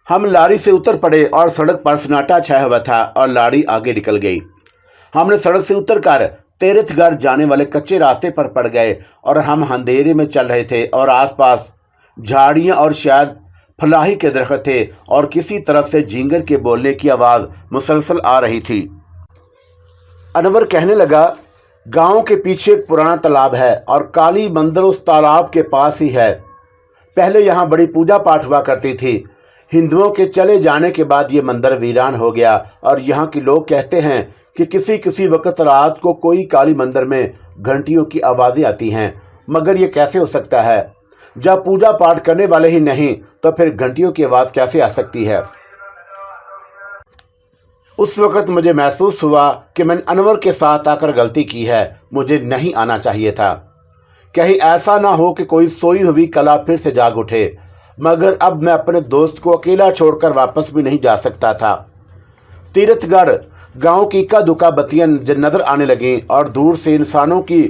हम लारी से उतर पड़े और सड़क पर सन्नाटा छाया हुआ था और लारी आगे निकल गई। हमने सड़क से उतरकर तीर्थगढ़ जाने वाले कच्चे रास्ते पर पड़ गए और हम अंधेरे में चल रहे थे और आसपास झाड़ियाँ और शायद फलाही के दरख्त थे और किसी तरफ से झींगर के बोलने की आवाज़ मुसलसल आ रही थी। अनवर कहने लगा, गांव के पीछे एक पुराना तालाब है और काली मंदिर उस तालाब के पास ही है। पहले यहाँ बड़ी पूजा पाठ हुआ करती थी। हिंदुओं के चले जाने के बाद ये मंदिर वीरान हो गया और यहाँ के लोग कहते हैं कि किसी किसी वक्त रात को कोई काली मंदिर में घंटियों की आवाज़ें आती हैं, मगर ये कैसे हो सकता है? जब पूजा पाठ करने वाले ही नहीं तो फिर घंटियों की आवाज़ कैसे आ सकती है? उस वक़्त मुझे महसूस हुआ कि मैंने अनवर के साथ आकर गलती की है, मुझे नहीं आना चाहिए था। कहीं ऐसा ना हो कि कोई सोई हुई कला फिर से जाग उठे, मगर अब मैं अपने दोस्त को अकेला छोड़कर वापस भी नहीं जा सकता था। तीर्थगढ़ गांव की इक्का दुक्का बत्तियां नज़र आने लगीं और दूर से इंसानों की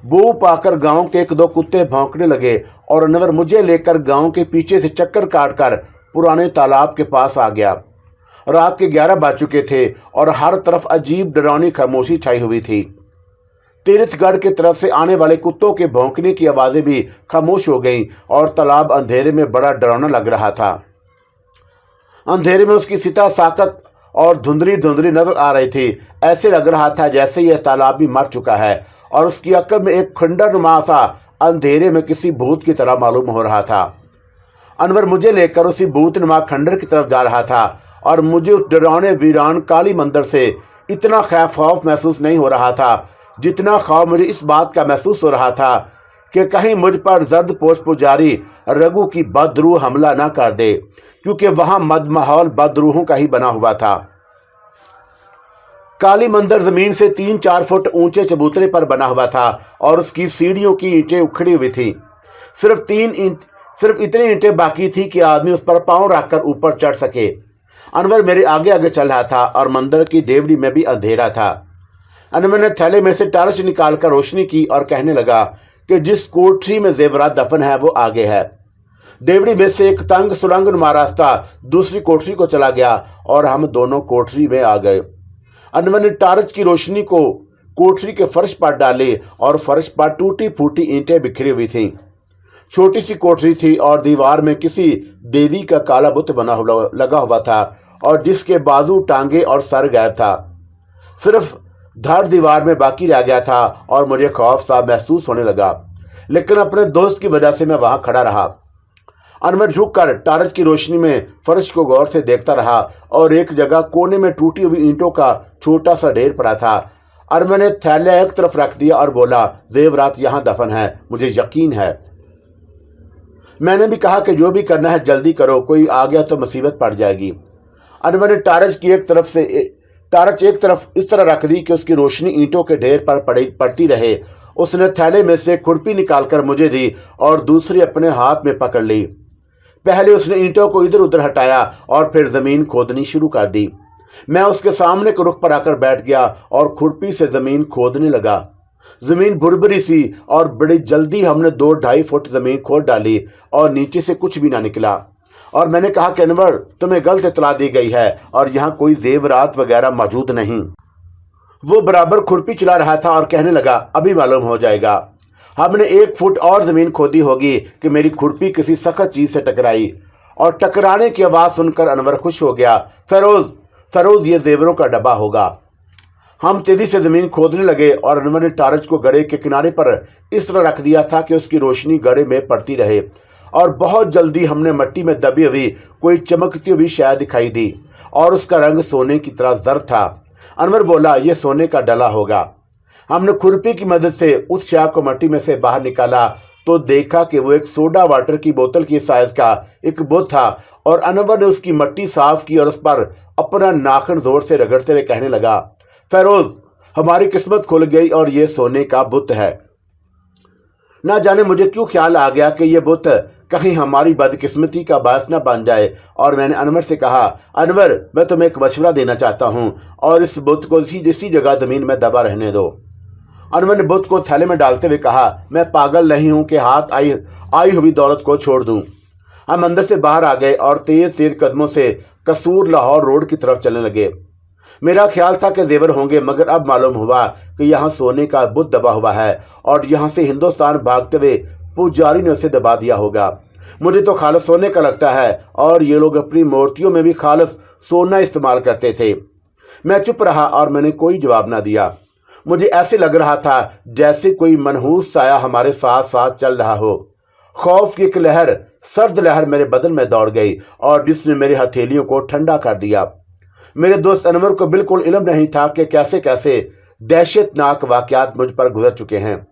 बू पाकर गांव के एक दो कुत्ते भौंकने लगे और अनवर मुझे लेकर गांव के पीछे से चक्कर काटकर पुराने तालाब के पास आ गया। रात के 11 बज चुके थे और हर तरफ अजीब डरावनी खामोशी छाई हुई थी। तीर्थगढ़ की तरफ से आने वाले कुत्तों के भौंकने की आवाज़ें भी खामोश हो गईं और तालाब अंधेरे में बड़ा डरावना लग रहा था। अंधेरे में उसकी सिता साकत और धुंधली धुंधली नजर आ रही थी। ऐसे लग रहा था जैसे यह तालाब भी मर चुका है और उसकी अक्ल में एक खंडरनुमा सा अंधेरे में किसी भूत की तरह मालूम हो रहा था। अनवर मुझे लेकर उसी भूतनुमा खंडर की तरफ जा रहा था और मुझे उस डरावने वीरान काली मंदिर से इतना खौफ महसूस नहीं हो रहा था जितना खौफ मुझे इस बात का महसूस हो रहा था कि कहीं मुझ पर जर्द पोश पुजारी रघु की बदरूह हमला ना कर दे, क्योंकि वहां मदमाहौल बदरूहों का ही बना हुआ था। काली मंदिर जमीन से 3-4 फुट ऊंचे चबूतरे पर बना हुआ था और उसकी सीढ़ियों की ईंटें उखड़ी हुई थी। सिर्फ इतनी ईंटें बाकी थी कि आदमी उस पर पांव रखकर ऊपर चढ़ सके। अनवर मेरे आगे आगे चल रहा था और मंदिर की डेवड़ी में भी अंधेरा था। अनवर ने थैले में से टार्च निकालकर रोशनी की और कहने लगा कि जिस कोठरी में जेवरात दफन है वो आगे है। डेवड़ी में से एक तंग सुरंग नुमा रास्ता दूसरी कोठरी को चला गया और हम दोनों कोठरी में आ गए। अनवर ने टार्च की रोशनी को कोठरी के फर्श पर डाली और फर्श पर टूटी फूटी ईंटें बिखरी हुई थीं। छोटी सी कोठरी थी और दीवार में किसी देवी का काला बुत लगा हुआ था और जिसके बाजू, टांगे और सर गायब था। सिर्फ धड़ दीवार में बाकी रह गया था और मुझे खौफ सा महसूस होने लगा, लेकिन अपने दोस्त की वजह से मैं वहां खड़ा रहा। अनवर झुककर टार्च की रोशनी में फर्श को गौर से देखता रहा और एक जगह कोने में टूटी हुई ईंटों का छोटा सा ढेर पड़ा था। अनवर ने थैला एक तरफ रख दिया और बोला, जेवरात यहाँ दफन है, मुझे यकीन है। मैंने भी कहा कि जो भी करना है जल्दी करो, कोई आ गया तो मुसीबत पड़ जाएगी। अनवर ने टार्च एक तरफ इस तरह रख दी कि उसकी रोशनी ईंटों के ढेर पर पड़ती रहे। उसने थैले में से खुरपी निकालकर मुझे दी और दूसरी अपने हाथ में पकड़ ली। पहले उसने ईंटों को इधर उधर हटाया और फिर जमीन खोदनी शुरू कर दी। मैं उसके सामने के रुख पर आकर बैठ गया और खुरपी से जमीन खोदने लगा। जमीन भुरभुरी सी और बड़ी जल्दी हमने 2-2.5 फुट जमीन खोद डाली और नीचे से कुछ भी ना निकला। और मैंने कहा कि अनवर, तुम्हें गलत इतला दी गई है और यहाँ कोई जेवरात वगैरह मौजूद नहीं। वो बराबर खुरपी चला रहा था और कहने लगा, अभी मालूम हो जाएगा। हमने 1 फुट और जमीन खोदी होगी कि मेरी खुरपी किसी सख्त चीज से टकराई और टकराने की आवाज़ सुनकर अनवर खुश हो गया। फरोज, ये जेवरों का डब्बा होगा। हम तेजी से जमीन खोदने लगे और अनवर ने टार्च को गड्ढे के किनारे पर इस तरह रख दिया था कि उसकी रोशनी गड्ढे में पड़ती रहे और बहुत जल्दी हमने मिट्टी में दबी हुई कोई चमकती हुई शय दिखाई दी और उसका रंग सोने की तरह जर्द था। अनवर बोला, यह सोने का डला होगा। हमने खुरपी की मदद से उस शय को मिट्टी में से बाहर निकाला तो देखा कि वो एक सोडा वाटर की बोतल की साइज का एक बुत था और अनवर ने उसकी मिट्टी साफ की और उस पर अपना नाखून जोर से रगड़ते हुए कहने लगा, फरोज, हमारी किस्मत खुल गई और ये सोने का बुत है। ना जाने मुझे क्यों ख्याल आ गया कि यह बुत कहीं हमारी बदकिस्मती का बायस न बन जाए और मैंने अनवर से कहा, अनवर, मैं तुम्हें एक मशवरा देना चाहता हूँ और इस बुत को इसी जगह ज़मीन में दबा रहने दो। अनवर ने बुत को थैले में डालते हुए कहा, मैं पागल नहीं हूँ कि हाथ आई हुई दौलत को छोड़ दूँ। हम अंदर से बाहर आ गए और तेज कदमों से कसूर लाहौर रोड की तरफ चलने लगे। मेरा ख्याल था कि जेवर होंगे, मगर अब मालूम हुआ कि यहाँ सोने का बुत दबा हुआ है और यहाँ से हिंदुस्तान भागते हुए पुजारी ने उसे दबा दिया होगा। मुझे तो खालिस सोने का लगता है और ये लोग अपनी मूर्तियों में भी खालिस सोना इस्तेमाल करते थे। मैं चुप रहा और मैंने कोई जवाब ना दिया। मुझे ऐसे लग रहा था जैसे कोई मनहूस साया हमारे साथ साथ चल रहा हो। खौफ की एक सर्द लहर मेरे बदन में दौड़ गई और जिसने मेरी हथेलियों को ठंडा कर दिया। मेरे दोस्त अनवर को बिल्कुल इल्म नहीं था कि कैसे कैसे दहशतनाक वाक़यात मुझ पर गुजर चुके हैं।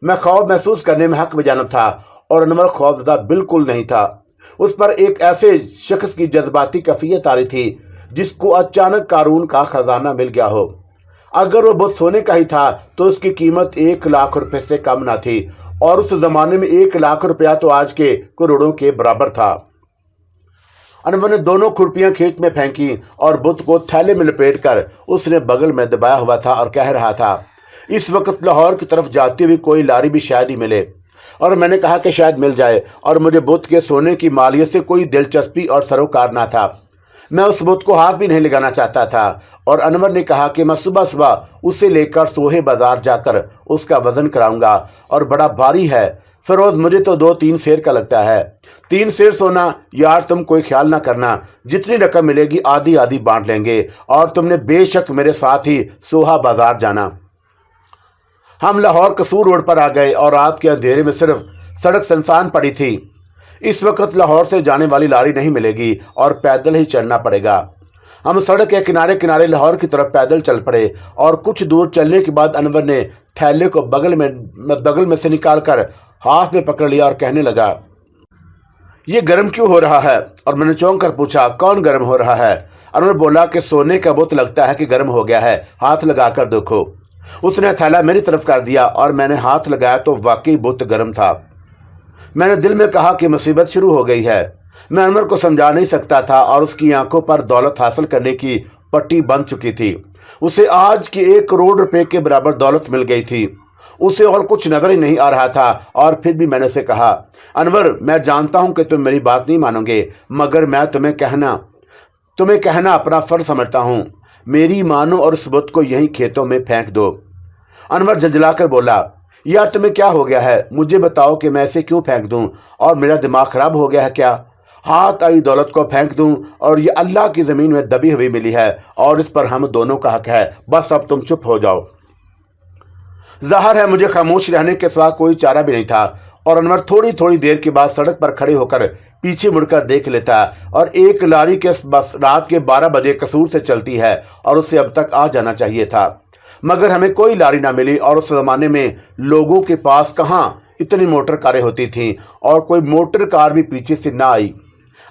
मैं खौफ महसूस करने में हक बजाना था और अनवर खौफज़दा बिल्कुल नहीं था। उस पर एक ऐसे शख्स की जज्बाती कैफियत आ रही थी जिसको अचानक कारून का खजाना मिल गया हो। अगर वो बुत सोने का ही था तो उसकी कीमत 1 लाख रुपए से कम ना थी और उस जमाने में 1 लाख रुपया तो आज के करोड़ों के बराबर था। अनवर ने दोनों खुरपियां खेत में फेंकी और बुत को थैले में लपेटकर उसने बगल में दबाया हुआ था और कह रहा था, इस वक्त लाहौर की तरफ जाती हुई कोई लारी भी शायद ही मिले, और मैंने कहा कि शायद मिल जाए, और मुझे बुत के सोने की मालियत से कोई दिलचस्पी और सरोकार ना था। मैं उस बुत को हाथ भी नहीं लगाना चाहता था, और अनवर ने कहा कि मैं सुबह सुबह उसे लेकर सोहे बाजार जाकर उसका वजन कराऊंगा, और बड़ा भारी है फिरोज, मुझे तो 2-3 सेर का लगता है। 3 सेर सोना? यार तुम कोई ख्याल ना करना, जितनी रकम मिलेगी आधी आधी बांट लेंगे, और तुमने बेशक मेरे साथ ही सोहा बाजार जाना। हम लाहौर कसूर रोड पर आ गए और रात के अंधेरे में सिर्फ सड़क सुनसान पड़ी थी। इस वक्त लाहौर से जाने वाली लारी नहीं मिलेगी और पैदल ही चलना पड़ेगा। हम सड़क के किनारे किनारे लाहौर की तरफ पैदल चल पड़े, और कुछ दूर चलने के बाद अनवर ने थैले को बगल में से निकालकर हाथ में पकड़ लिया और कहने लगा, ये गर्म क्यों हो रहा है? और मैंने चौंक कर पूछा, कौन गर्म हो रहा है? अनवर बोला कि सोने का बुत लगता है कि गर्म हो गया है, हाथ लगाकर देखो। उसने थैला मेरी तरफ कर दिया और मैंने हाथ लगाया तो वाकई बुत गर्म था। मैंने दिल में कहा कि मुसीबत शुरू हो गई है। मैं अनवर को समझा नहीं सकता था, और उसकी आंखों पर दौलत हासिल करने की पट्टी बन चुकी थी। उसे आज की 1 करोड़ रुपए के बराबर दौलत मिल गई थी। उसे और कुछ नजर ही नहीं आ रहा था, और फिर भी मैंने उसे कहा, अनवर मैं जानता हूं कि तुम मेरी बात नहीं मानोगे, मगर मैं तुम्हें कहना अपना फर्ज समझता हूं। मेरी मानो और उस बुत को यहीं खेतों में फेंक दो। अनवर झंझलाकर बोला, यार तुम्हें क्या हो गया है? मुझे बताओ कि मैं इसे क्यों फेंक दूं, और मेरा दिमाग खराब हो गया है क्या? हाथ आई दौलत को फेंक दूं, और ये अल्लाह की ज़मीन में दबी हुई मिली है, और इस पर हम दोनों का हक है। बस अब तुम चुप हो जाओ। ज़ाहिर है मुझे खामोश रहने के सिवा कोई चारा भी नहीं था, और अनवर थोड़ी थोड़ी देर के बाद सड़क पर खड़े होकर पीछे मुड़कर देख लेता, और एक लारी के बस रात के 12 बजे कसूर से चलती है, और उसे अब तक आ जाना चाहिए था, मगर हमें कोई लारी ना मिली। और उस ज़माने में लोगों के पास कहाँ इतनी मोटर कारें होती थीं, और कोई मोटर कार भी पीछे से ना आई।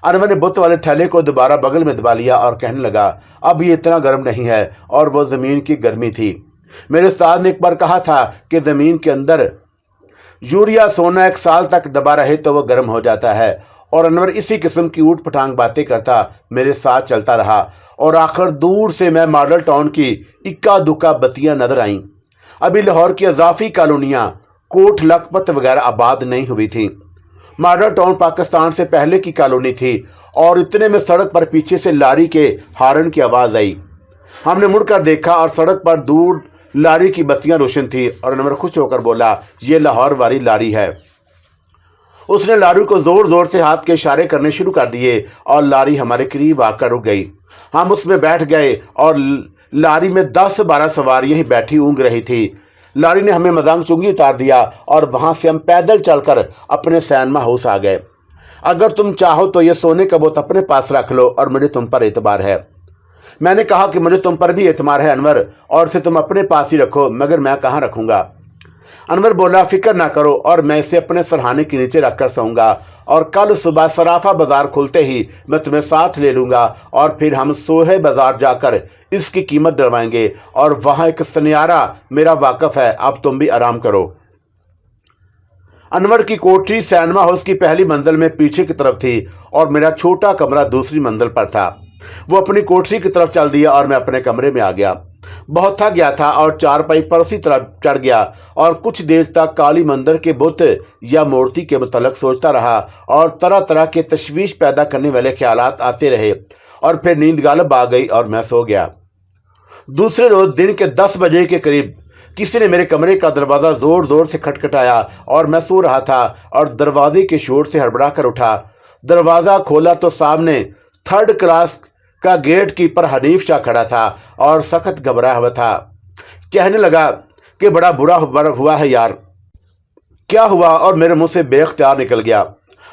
अनवर ने बुत वाले थैले को दोबारा बगल में दबा लिया और कहने लगा, अब ये इतना गर्म नहीं है, और वो ज़मीन की गर्मी थी। मेरे उस्ताद ने एक बार कहा था कि ज़मीन के अंदर यूरिया सोना 1 साल तक दबा रहे तो वह गर्म हो जाता है। और अनवर इसी किस्म की ऊट पटांग बातें करता मेरे साथ चलता रहा, और आखिर दूर से मैं मॉडल टाउन की इक्का दुक्का बत्तियां नजर आईं। अभी लाहौर की अजाफी कॉलोनियां कोट लखपत वगैरह आबाद नहीं हुई थी। मॉडल टाउन पाकिस्तान से पहले की कॉलोनी थी, और इतने में सड़क पर पीछे से लारी के हारन की आवाज़ आई। हमने मुड़कर देखा और सड़क पर दूर लारी की बत्तियां रोशन थी, और अनवर खुश होकर बोला, ये लाहौर वाली लारी है। उसने लारी को जोर जोर से हाथ के इशारे करने शुरू कर दिए, और लारी हमारे करीब आकर रुक गई। हम उसमें बैठ गए, और लारी में 10-12 सवारियां ही बैठी ऊँग रही थी। लारी ने हमें मजाक चुंगी उतार दिया, और वहां से हम पैदल चलकर अपने सैनमा हाउस आ गए। अगर तुम चाहो तो ये सोने का बुत अपने पास रख लो, और मुझे तुम पर एतबार है। मैंने कहा कि मुझे तुम पर भी एतबार है अनवर, और इसे तुम अपने पास ही रखो, मगर मैं कहाँ रखूँगा? अनवर बोला, फिक्र ना करो, और मैं इसे अपने सरहाने के नीचे रखकर सोऊंगा, और कल सुबह सराफा बाजार खुलते ही मैं तुम्हें साथ ले लूँगा, और फिर हम सोहे बाजार जाकर इसकी कीमत डलवाएंगे, और वहाँ एक सनियारा मेरा वाकफ है, अब तुम भी आराम करो। अनवर की कोठरी सैनमा हाउस की पहली मंजिल में पीछे की तरफ थी, और मेरा छोटा कमरा दूसरी मंजिल पर था। वो अपनी कोठरी की तरफ चल दिया, और मैं अपने कमरे में आ गया। बहुत थक गया था, और चारपाई पर उसी तरफ चढ़ गया, और कुछ देर तक काली मंदिर के बुत या मूर्ति के मुतल्लिक सोचता रहा, और तरह तरह के तशवीश पैदा करने वाले ख्यालात आते रहे, और फिर नींद गालिब आ गई और मैं सो गया। दूसरे रोज दिन के 10 बजे के करीब किसी ने मेरे कमरे का दरवाज़ा ज़ोर ज़ोर से खटखटाया, और मैं सो रहा था और दरवाजे के शोर से हड़बड़ा कर उठा। दरवाज़ा खोला तो सामने 3rd क्लास का गेट कीपर हनीफ शाह खड़ा था, और सख्त घबराया हुआ था। कहने लगा कि बड़ा बुरा हुआ है यार। क्या हुआ? और मेरे मुंह से बेख्तियार निकल गया।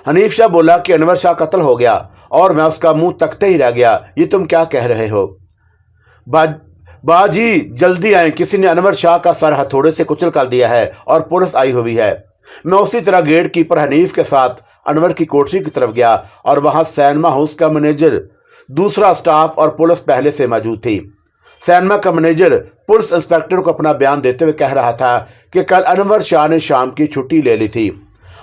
हनीफ शाह बोला कि अनवर शाह कत्ल हो गया, और मैं उसका मुंह तकते ही रह गया। ये तुम क्या कह रहे हो? बाजी जल्दी आए, किसी ने अनवर शाह का सर हथौड़े से कुचल कर दिया है, और पुलिस आई हुई है। मैं उसी तरह गेट कीपर हनीफ के साथ अनवर की कोठरी की तरफ गया, और वहां सैनमा हाउस का मैनेजर, दूसरा स्टाफ और पुलिस पहले से मौजूद थी। सैनमा का मैनेजर पुलिस इंस्पेक्टर को अपना बयान देते हुए कह रहा था कि कल अनवर शाह ने शाम की छुट्टी ले ली थी,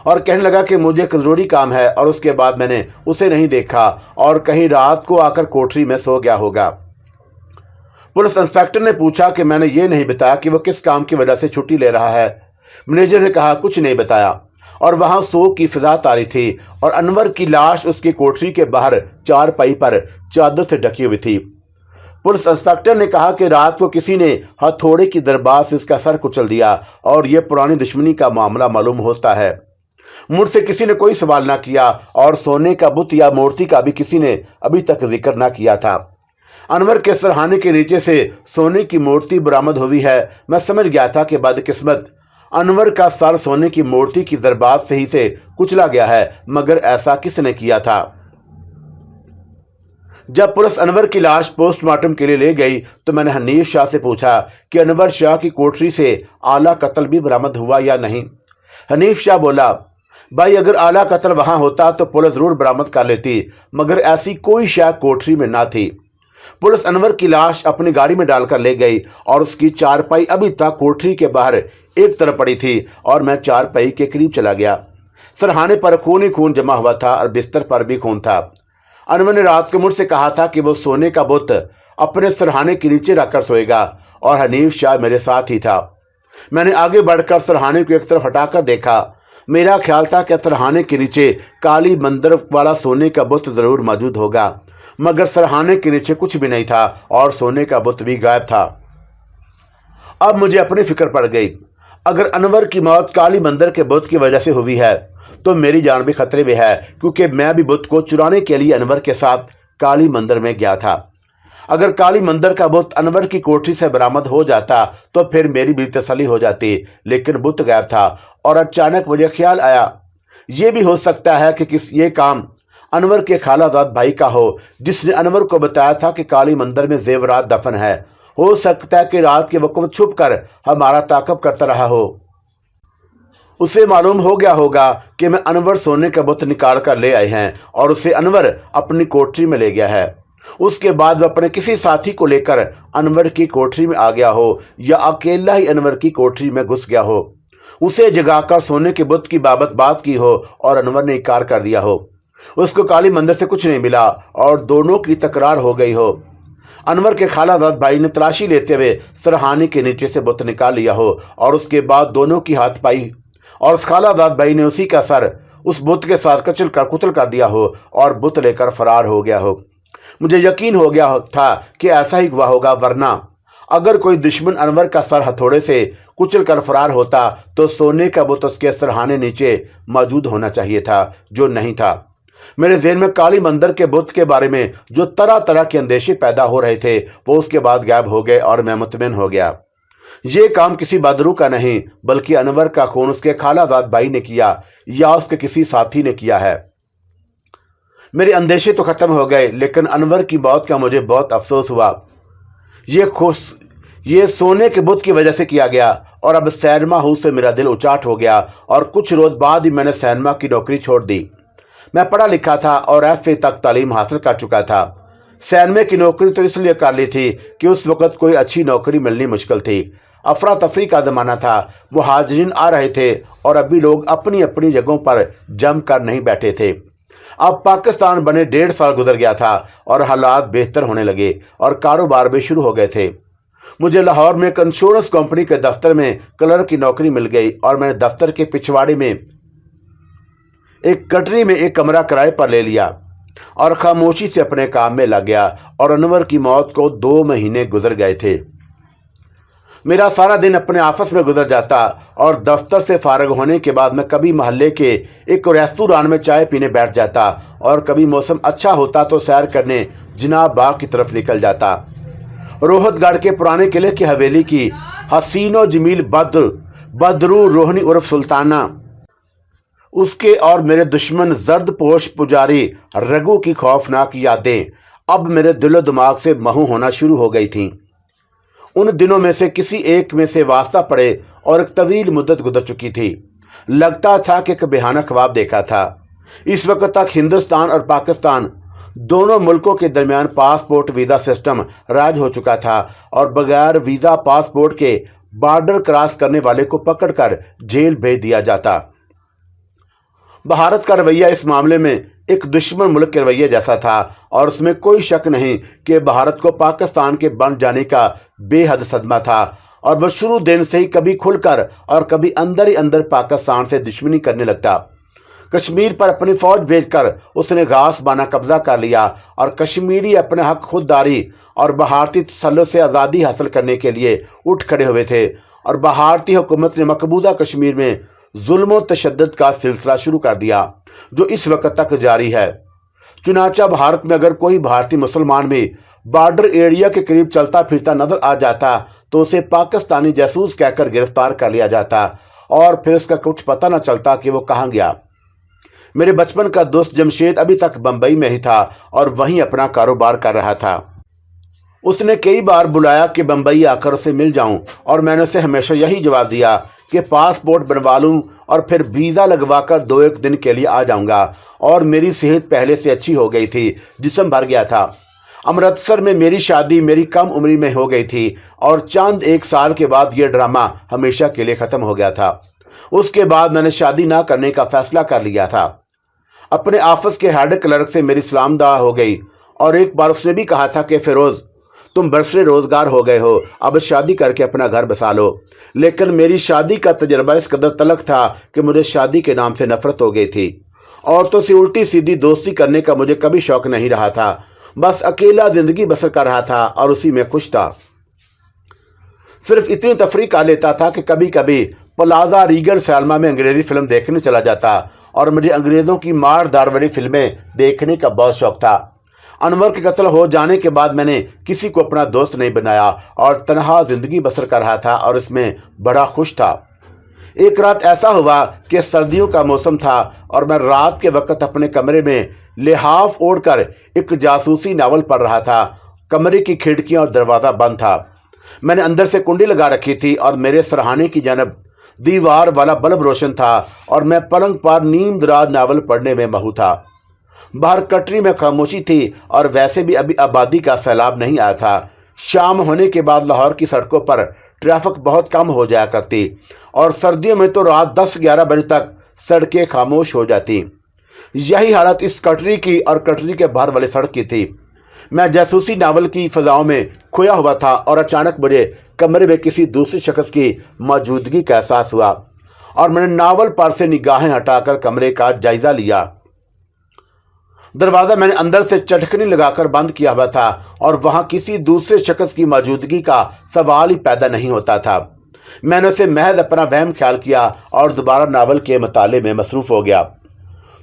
और कहने लगा कि मुझे एक ज़रूरी काम है, और उसके बाद मैंने उसे नहीं देखा, और कहीं रात को आकर कोठरी में सो गया होगा। पुलिस इंस्पेक्टर ने पूछा कि मैंने ये नहीं बताया कि वो किस काम की वजह से छुट्टी ले रहा है। मैनेजर ने कहा कुछ नहीं बताया, और वहां शोक की फिजा तारी थी और अनवर की लाश उसकी कोठरी के बाहर चारपाई पर चादर से ढकी हुई थी। पुलिस इंस्पेक्टर ने कहा कि रात को किसी ने हथौड़े की दरबार से उसका सर कुचल दिया और यह पुरानी दुश्मनी का मामला मालूम होता है। मुझसे किसी ने कोई सवाल ना किया और सोने का बुत या मूर्ति का भी किसी ने अभी तक जिक्र ना किया था। अनवर के सरहाने के नीचे से सोने की मूर्ति बरामद हुई है। मैं समझ गया था कि बदकिस्मत अनवर का सर सोने की मूर्ति की दरबार से ही से कुचला गया है, मगर ऐसा किसने किया था? जब पुलिस अनवर की लाश पोस्टमार्टम के लिए ले गई तो मैंने हनीफ शाह से पूछा कि अनवर शाह की कोठरी से आला कत्ल भी बरामद हुआ या नहीं। हनीफ शाह बोला, भाई अगर आला कत्ल वहां होता तो पुलिस जरूर बरामद कर लेती, मगर ऐसी कोई शय कोठरी में ना थी। पुलिस अनवर की लाश अपनी गाड़ी में डालकर ले गई और उसकी चारपाई अभी तक कोठरी के बाहर एक तरफ पड़ी थी और मैं चारपाई के करीब चला गया। सरहाने पर खून ही खून जमा हुआ था और बिस्तर पर भी खून था। अनवर ने रात को मुझसे कहा था कि वो सोने का बुत अपने सरहाने के नीचे रखकर सोएगा और हनीफ शाह मेरे साथ ही था। मैंने आगे बढ़कर सरहाने को एक तरफ हटाकर देखा। मेरा ख्याल था कि सरहाने के नीचे काली मंदिर वाला सोने का बुत जरूर मौजूद होगा, मगर सरहाने के नीचे कुछ भी नहीं था और सोने का बुत भी गायब था। अब मुझे अपनी फिक्र पड़ गई। अगर अनवर की मौत काली मंदिर के बुत की वजह से हुई है तो मेरी जान भी खतरे में है, क्योंकि मैं भी बुत को चुराने के लिए अनवर के साथ काली मंदिर में गया था। अगर काली मंदिर का बुत अनवर की कोठरी से बरामद हो जाता तो फिर मेरी भी तसल्ली हो जाती, लेकिन बुत गायब था। और अचानक मुझे ख्याल आया, ये भी हो सकता है कि ये काम अनवर के खालाजाद भाई का हो, जिसने अनवर को बताया था कि काली मंदिर में जेवरात दफन है। हो सकता है कि रात के वक्त छुप कर हमारा ताक़ब करता रहा हो। उसे मालूम हो गया होगा कि मैं अनवर सोने का बुत निकाल कर ले आए हैं और उसे अनवर अपनी कोठरी में ले गया है। उसके बाद वह अपने किसी साथी को लेकर अनवर की कोठरी में आ गया हो या अकेला ही अनवर की कोठरी में घुस गया हो। उसे जगाकर सोने के बुत की बाबत बात की हो और अनवर ने इनकार कर दिया हो। उसको काली मंदिर से कुछ नहीं मिला और दोनों की तकरार हो गई हो। अनवर के खालाजाद भाई ने तलाशी लेते हुए सरहाने के नीचे से बुत निकाल लिया हो और उसके बाद दोनों की हाथ पाई और उस खालाजाद भाई ने उसी का सर उस बुत के साथ कुचल कर दिया हो और बुत लेकर फरार हो गया हो। मुझे यकीन हो गया था कि ऐसा ही हुआ होगा, वरना अगर कोई दुश्मन अनवर का सर हथौड़े से कुचल कर फरार होता तो सोने का बुत उसके सरहाने नीचे मौजूद होना चाहिए था, जो नहीं था। मेरे ज़हन में काली मंदिर के बुत के बारे में जो तरह तरह के अंदेशे पैदा हो रहे थे वो उसके बाद गायब हो गए और मैं मुतमिन हो गया। ये काम किसी बदरू का नहीं, बल्कि अनवर का खून उसके खालाजाद भाई ने किया या उसके किसी साथी ने किया है। मेरे अंदेशे तो खत्म हो गए, लेकिन अनवर की मौत का मुझे बहुत अफसोस हुआ। ये सोने के बुत की वजह से किया गया और अब सैनमा हाउस से मेरा दिल उचाट हो गया और कुछ रोज बाद ही मैंने सैनमा की नौकरी छोड़ दी। मैं पढ़ा लिखा था और FA तक तालीम हासिल कर चुका था। सैनमे की नौकरी तो इसलिए कर ली थी कि उस वक़्त कोई अच्छी नौकरी मिलनी मुश्किल थी। अफरा तफरी का ज़माना था, मुहाजिरीन आ रहे थे और अभी लोग अपनी अपनी जगहों पर जम कर नहीं बैठे थे। अब पाकिस्तान बने 1.5 साल गुजर गया था और हालात बेहतर होने लगे और कारोबार भी शुरू हो गए थे। मुझे लाहौर में एक इंश्योरेंस कंपनी के दफ्तर में क्लर्क की नौकरी मिल गई और मैंने दफ्तर के पिछवाड़े में एक गटरी में एक कमरा किराए पर ले लिया और खामोशी से अपने काम में लग गया। और अनवर की मौत को 2 महीने गुजर गए थे। मेरा सारा दिन अपने ऑफिस में गुजर जाता और दफ्तर से फारग होने के बाद मैं कभी मोहल्ले के एक रेस्तुरान में चाय पीने बैठ जाता और कभी मौसम अच्छा होता तो सैर करने जिनाब बाग की तरफ निकल जाता। रोहतगढ़ के पुराने किले की हवेली की हसीनो जमील बदरू रोहनी उर्फ सुल्ताना, उसके और मेरे दुश्मन जर्द पोश पुजारी रघु की खौफनाक यादें अब मेरे दिलो दिमाग से महू होना शुरू हो गई थीं। उन दिनों में से किसी एक में से वास्ता पड़े और एक तवील मुद्दत गुजर चुकी थी। लगता था कि एक बेहाना ख्वाब देखा था। इस वक्त तक हिंदुस्तान और पाकिस्तान दोनों मुल्कों के दरमियान पासपोर्ट वीज़ा सिस्टम राज हो चुका था और बगैर वीज़ा पासपोर्ट के बॉर्डर क्रॉस करने वाले को पकड़कर जेल भेज दिया जाता। भारत का रवैया इस मामले में एक दुश्मन मुल्क के रवैये जैसा था, और उसमें कोई शक नहीं कि भारत को पाकिस्तान के बन जाने का बेहद सदमा था, और वह शुरू दिन से ही कभी खुलकर और कभी अंदर ही अंदर पाकिस्तान से दुश्मनी करने लगता। कश्मीर पर अपनी फौज भेजकर उसने घासबाना कब्जा कर लिया, और कश्मीरी अपने हक खुददारी और भारतीय तसल्लुत से आज़ादी हासिल करने के लिए उठ खड़े हुए थे, और भारतीय हुकूमत ने मकबूजा कश्मीर में जुल्म व तशद्दुद का सिलसिला शुरू कर दिया, जो इस वक्त तक जारी है। चुनांचा भारत में अगर कोई भारतीय मुसलमान भी बॉर्डर एरिया के करीब चलता फिरता नजर आ जाता तो उसे पाकिस्तानी जासूस कहकर गिरफ्तार कर लिया जाता, और फिर उसका कुछ पता न चलता कि वो कहाँ गया। मेरे बचपन का दोस्त जमशेद अभी तक बम्बई में ही था और वहीं अपना कारोबार कर रहा था। उसने कई बार बुलाया कि बम्बई आकर उसे मिल जाऊं, और मैंने उसे हमेशा यही जवाब दिया कि पासपोर्ट बनवा लूं और फिर वीज़ा लगवाकर 2-1 दिन के लिए आ जाऊंगा। और मेरी सेहत पहले से अच्छी हो गई थी, जिस्म भर गया था। अमृतसर में मेरी शादी मेरी कम उम्री में हो गई थी, और चंद 1 साल के बाद ये ड्रामा हमेशा के लिए ख़त्म हो गया था। उसके बाद मैंने शादी ना करने का फैसला कर लिया था। अपने ऑफिस के हेड क्लर्क से मेरी सलाम दुआ हो गई, और एक बार उसने भी कहा था कि फिरोज़, तुम बरसरे रोज़गार हो गए हो, अब शादी करके अपना घर बसा लो। लेकिन मेरी शादी का तजर्बा इस कदर तलख था कि मुझे शादी के नाम से नफरत हो गई थी। औरतों से उल्टी सीधी दोस्ती करने का मुझे कभी शौक नहीं रहा था। बस अकेला ज़िंदगी बसर कर रहा था और उसी में खुश था। सिर्फ इतनी तफरी कर लेता था कि कभी कभी प्लाजा रीगल सैलमा में अंग्रेज़ी फ़िल्म देखने चला जाता, और मुझे अंग्रेज़ों की मारदार वाली फिल्में देखने का बहुत शौक था। अनवर के कत्ल हो जाने के बाद मैंने किसी को अपना दोस्त नहीं बनाया और तन्हा ज़िंदगी बसर कर रहा था, और इसमें बड़ा खुश था। एक रात ऐसा हुआ कि सर्दियों का मौसम था, और मैं रात के वक्त अपने कमरे में लिहाफ ओढ़कर एक जासूसी नावल पढ़ रहा था। कमरे की खिड़कियां और दरवाज़ा बंद था। मैंने अंदर से कुंडी लगा रखी थी, और मेरे सरहाने की जानब दीवार वाला बल्ब रोशन था, और मैं पलंग पर नीम दराज नावल पढ़ने में महू था। बाहर कटरी में खामोशी थी, और वैसे भी अभी आबादी का सैलाब नहीं आया था। शाम होने के बाद लाहौर की सड़कों पर ट्रैफिक बहुत कम हो जाया करती, और सर्दियों में तो रात 10-11 बजे तक सड़कें खामोश हो जाती। यही हालत इस कटरी की और कटरी के बाहर वाली सड़क की थी। मैं जासूसी नावल की फ़ज़ाओं में खोया हुआ था, और अचानक मुझे कमरे में किसी दूसरे शख्स की मौजूदगी का एहसास हुआ, और मैंने नावल पर से निगाहें हटाकर कमरे का जायज़ा लिया। दरवाज़ा मैंने अंदर से चटकनी लगाकर बंद किया हुआ था, और वहाँ किसी दूसरे शख्स की मौजूदगी का सवाल ही पैदा नहीं होता था। मैंने उसे महज अपना वहम ख्याल किया और दोबारा नावल के मताले में मसरूफ़ हो गया।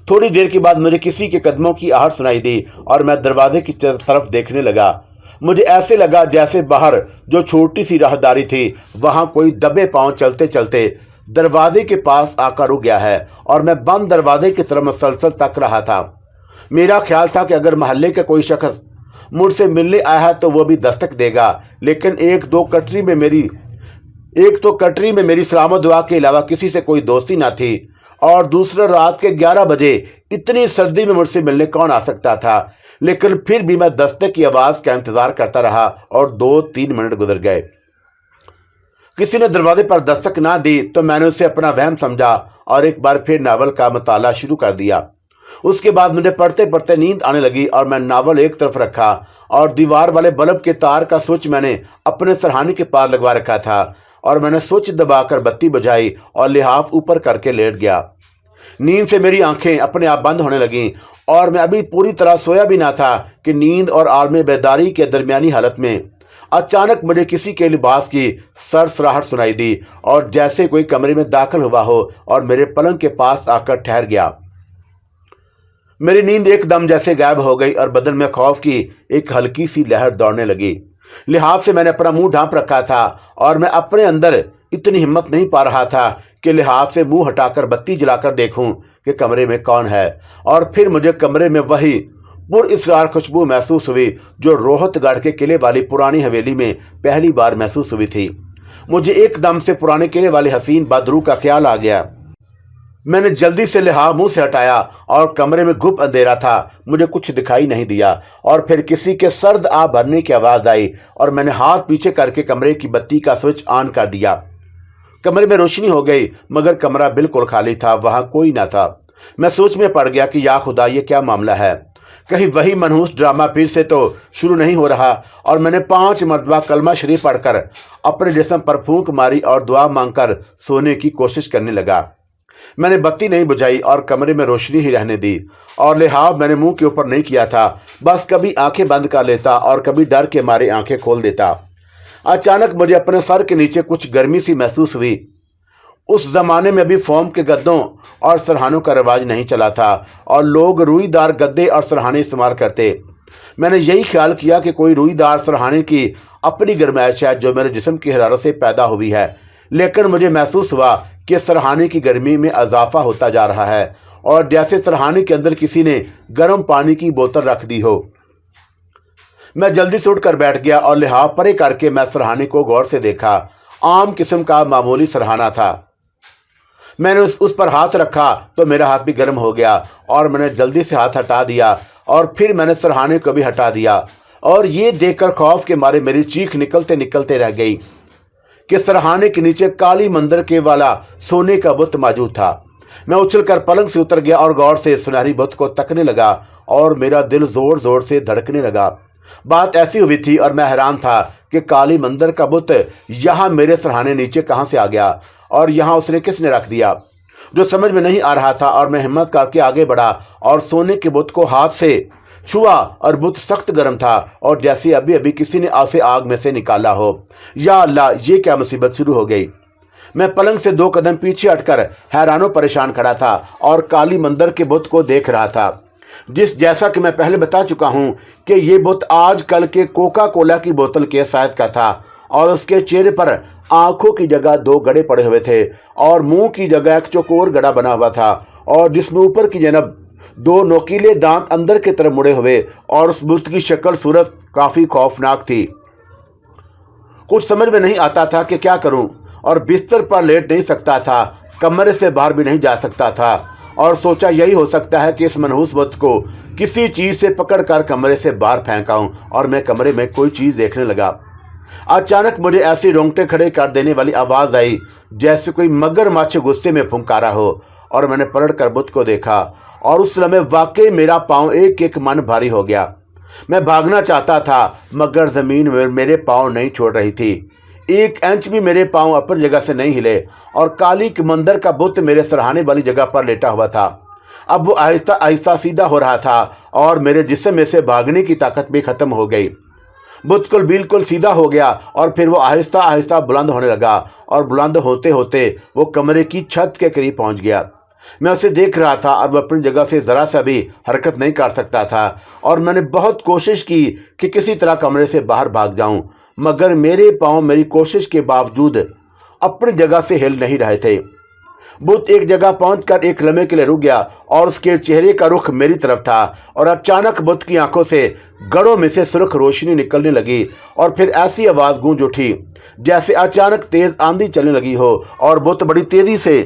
थोड़ी देर के बाद मुझे किसी के कदमों की आहट सुनाई दी, और मैं दरवाजे की तरफ देखने लगा। मुझे ऐसे लगा जैसे बाहर जो छोटी सी राहदारी थी, वहाँ कोई दबे पाँव चलते चलते दरवाजे के पास आकर रुक गया है, और मैं बंद दरवाजे की तरफ मुसलसल तक रहा था। मेरा ख्याल था कि अगर महल्ले का कोई शख्स मुझसे मिलने आया है तो वह भी दस्तक देगा, लेकिन एक तो कटरी में मेरी सलामत दुआ के अलावा किसी से कोई दोस्ती ना थी, और दूसरा रात के 11 बजे इतनी सर्दी में मुझसे मिलने कौन आ सकता था। लेकिन फिर भी मैं दस्तक की आवाज़ का इंतज़ार करता रहा, और 2-3 मिनट गुजर गए। किसी ने दरवाजे पर दस्तक ना दी तो मैंने उसे अपना वहम समझा, और एक बार फिर नावल का मुताला शुरू कर दिया। उसके बाद मुझे पढ़ते पढ़ते नींद आने लगी, और मैं नावल एक तरफ रखा, और दीवार वाले बल्ब के तार का स्विच मैंने अपने सरहाने के पार लगवा रखा था, और मैंने स्विच दबाकर बत्ती बुझाई और लिहाफ ऊपर करके लेट गया। नींद से मेरी आंखें अपने आप बंद होने लगीं, और मैं अभी पूरी तरह सोया भी ना था कि नींद और आलम बेदारी के दरमियानी हालत में अचानक मुझे किसी के लिबास की सरसराहट सुनाई दी, और जैसे कोई कमरे में दाखिल हुआ हो और मेरे पलंग के पास आकर ठहर गया। मेरी नींद एकदम जैसे गायब हो गई, और बदन में खौफ की एक हल्की सी लहर दौड़ने लगी। लिहाफ से मैंने अपना मुंह ढांप रखा था, और मैं अपने अंदर इतनी हिम्मत नहीं पा रहा था कि लिहाफ से मुंह हटाकर बत्ती जलाकर देखूं कि कमरे में कौन है। और फिर मुझे कमरे में वही पुरइसरार खुशबू महसूस हुई जो रोहतगढ़ के किले वाली पुरानी हवेली में पहली बार महसूस हुई थी। मुझे एकदम से पुराने किले वाले हसीन बदरू का ख्याल आ गया। मैंने जल्दी से लिहाफ मुंह से हटाया, और कमरे में गुप अंधेरा था, मुझे कुछ दिखाई नहीं दिया। और फिर किसी के सर्द आ भरने की आवाज़ आई, और मैंने हाथ पीछे करके कमरे की बत्ती का स्विच ऑन कर दिया। कमरे में रोशनी हो गई, मगर कमरा बिल्कुल खाली था, वहाँ कोई ना था। میں سوچ میں پڑ گیا کہ یا خدا یہ کیا معاملہ ہے، کہیں وہی منحوس ڈرامہ پھر سے تو شروع نہیں ہو رہا۔ اور میں نے 5 مرتبہ کلمہ شریف پڑھ کر اپنے جسم پر پھونک ماری اور دعا مانگ کر سونے کی کوشش کرنے لگا۔ میں نے بتی نہیں بجھائی اور کمرے میں روشنی ہی رہنے دی، اور لحاظ میں نے منہ کے اوپر نہیں کیا تھا، بس کبھی آنکھیں بند کر لیتا اور کبھی ڈر کے مارے آنکھیں کھول دیتا۔ اچانک مجھے اپنے سر کے نیچے کچھ گرمی سی محسوس ہوئی۔ اس زمانے میں ابھی فوم کے گدوں اور سرہانوں کا رواج نہیں چلا تھا اور لوگ روئی دار گدے اور سرہانے استعمال کرتے۔ میں نے یہی خیال کیا کہ کوئی روئی دار سرہانے کی اپنی گرمائش ہے جو میرے جسم کی حرارت سے پیدا ہوئی ہے، لیکن مجھے محسوس ہوا کہ سرہانے کی گرمی میں اضافہ ہوتا جا رہا ہے، اور جیسے سرہانے کے اندر کسی نے گرم پانی کی بوتل رکھ دی ہو۔ میں جلدی سے اٹھ کر بیٹھ گیا اور لحاظ پرے کر کے میں سرہانے کو غور سے دیکھا۔ عام قسم کا معمولی سرہانہ تھا۔ میں نے اس پر ہاتھ رکھا تو میرا ہاتھ بھی گرم ہو گیا، اور میں نے جلدی سے ہاتھ ہٹا دیا، اور پھر میں نے سرہانے کو بھی ہٹا دیا، اور یہ دیکھ کر خوف کے مارے میری چیخ نکلتے نکلتے رہ گئی کہ سرہانے کے نیچے کالی مندر کے والا سونے کا بت موجود تھا۔ میں اچھل کر پلنگ سے اتر گیا اور غور سے سنہری بت کو تکنے لگا، اور میرا دل زور زور سے دھڑکنے لگا۔ بات ایسی ہوئی تھی اور میں حیران تھا کہ کالی مندر کا بت یہاں میرے سرہانے نیچے کہاں سے آ گیا، اور یہاں اس نے کس نے رکھ دیا، جو سمجھ میں نہیں آ رہا تھا۔ اور میں ہمت کر کے آگے بڑھا اور سونے کے بت کو ہاتھ سے چھوا، اور بت سخت گرم تھا اور جیسے ابھی ابھی کسی نے اسے آگ میں سے نکالا ہو۔ یا اللہ، یہ کیا مصیبت شروع ہو گئی۔ میں پلنگ سے 2 قدم پیچھے ہٹ کر حیران و پریشان کھڑا تھا اور کالی مندر کے بت کو دیکھ رہا تھا، جیسا کہ میں پہلے بتا چکا ہوں کہ یہ بت آج کل کے کوکا کولا کی بوتل کے سائز کا تھا، اور اس کے چہرے پر آنکھوں کی جگہ 2 گڑے پڑے ہوئے تھے، اور منہ کی جگہ ایک چوکور گڑا بنا ہوا تھا، اور جس میں اوپر کی جانب 2 نوکیلے دانت اندر کی طرف مڑے ہوئے، اور اس بت کی شکل صورت کافی خوفناک تھی۔ کچھ سمجھ میں نہیں آتا تھا کہ کیا کروں، اور بستر پر لیٹ نہیں سکتا تھا، کمرے سے باہر بھی نہیں جا سکتا تھا، اور سوچا یہی ہو سکتا ہے کہ اس منحوس بت کو کسی چیز سے پکڑ کر کمرے سے باہر پھینکا ہوں، اور میں کمرے میں کوئی چیز دیکھنے لگا۔ اچانک مجھے ایسی رونگٹے کھڑے کر دینے والی آواز آئی جیسے کوئی مگر مچھ غصے میں پھنکارا ہو، اور میں نے پلٹ کر بت کو دیکھا، اور اس لمحے واقعی میرا پاؤں ایک ایک من بھاری ہو گیا۔ میں بھاگنا چاہتا تھا مگر زمین میں میرے پاؤں نہیں چھوڑ رہی تھی، 1 انچ بھی میرے پاؤں اپنی جگہ سے نہیں ہلے، اور کالی مندر کا بت میرے سرہانے والی جگہ پر لیٹا ہوا تھا۔ اب وہ آہستہ آہستہ سیدھا ہو رہا تھا، اور میرے جسم میں سے بھاگنے کی طاقت بھی ختم ہو گئی۔ بت کو بالکل سیدھا ہو گیا، اور پھر وہ آہستہ آہستہ بلند ہونے لگا، اور بلند ہوتے ہوتے وہ کمرے کی چھت کے قریب پہنچ گیا۔ میں اسے دیکھ رہا تھا، اور وہ اپنی جگہ سے ذرا سا بھی حرکت نہیں کر سکتا تھا، اور میں نے بہت کوشش کی کہ کسی طرح کمرے سے باہر بھاگ جاؤں، مگر میرے پاؤں میری کوشش کے باوجود اپنی جگہ سے ہل نہیں رہے تھے۔ بت ایک جگہ پہنچ کر ایک لمحے کے لیے رک گیا، اور اس کے چہرے کا رخ میری طرف تھا، اور اچانک بت کی آنکھوں سے گڑوں میں سے سرخ روشنی نکلنے لگی، اور پھر ایسی آواز گونج اٹھی جیسے اچانک تیز آندھی چلنے لگی ہو، اور بت بڑی تیزی سے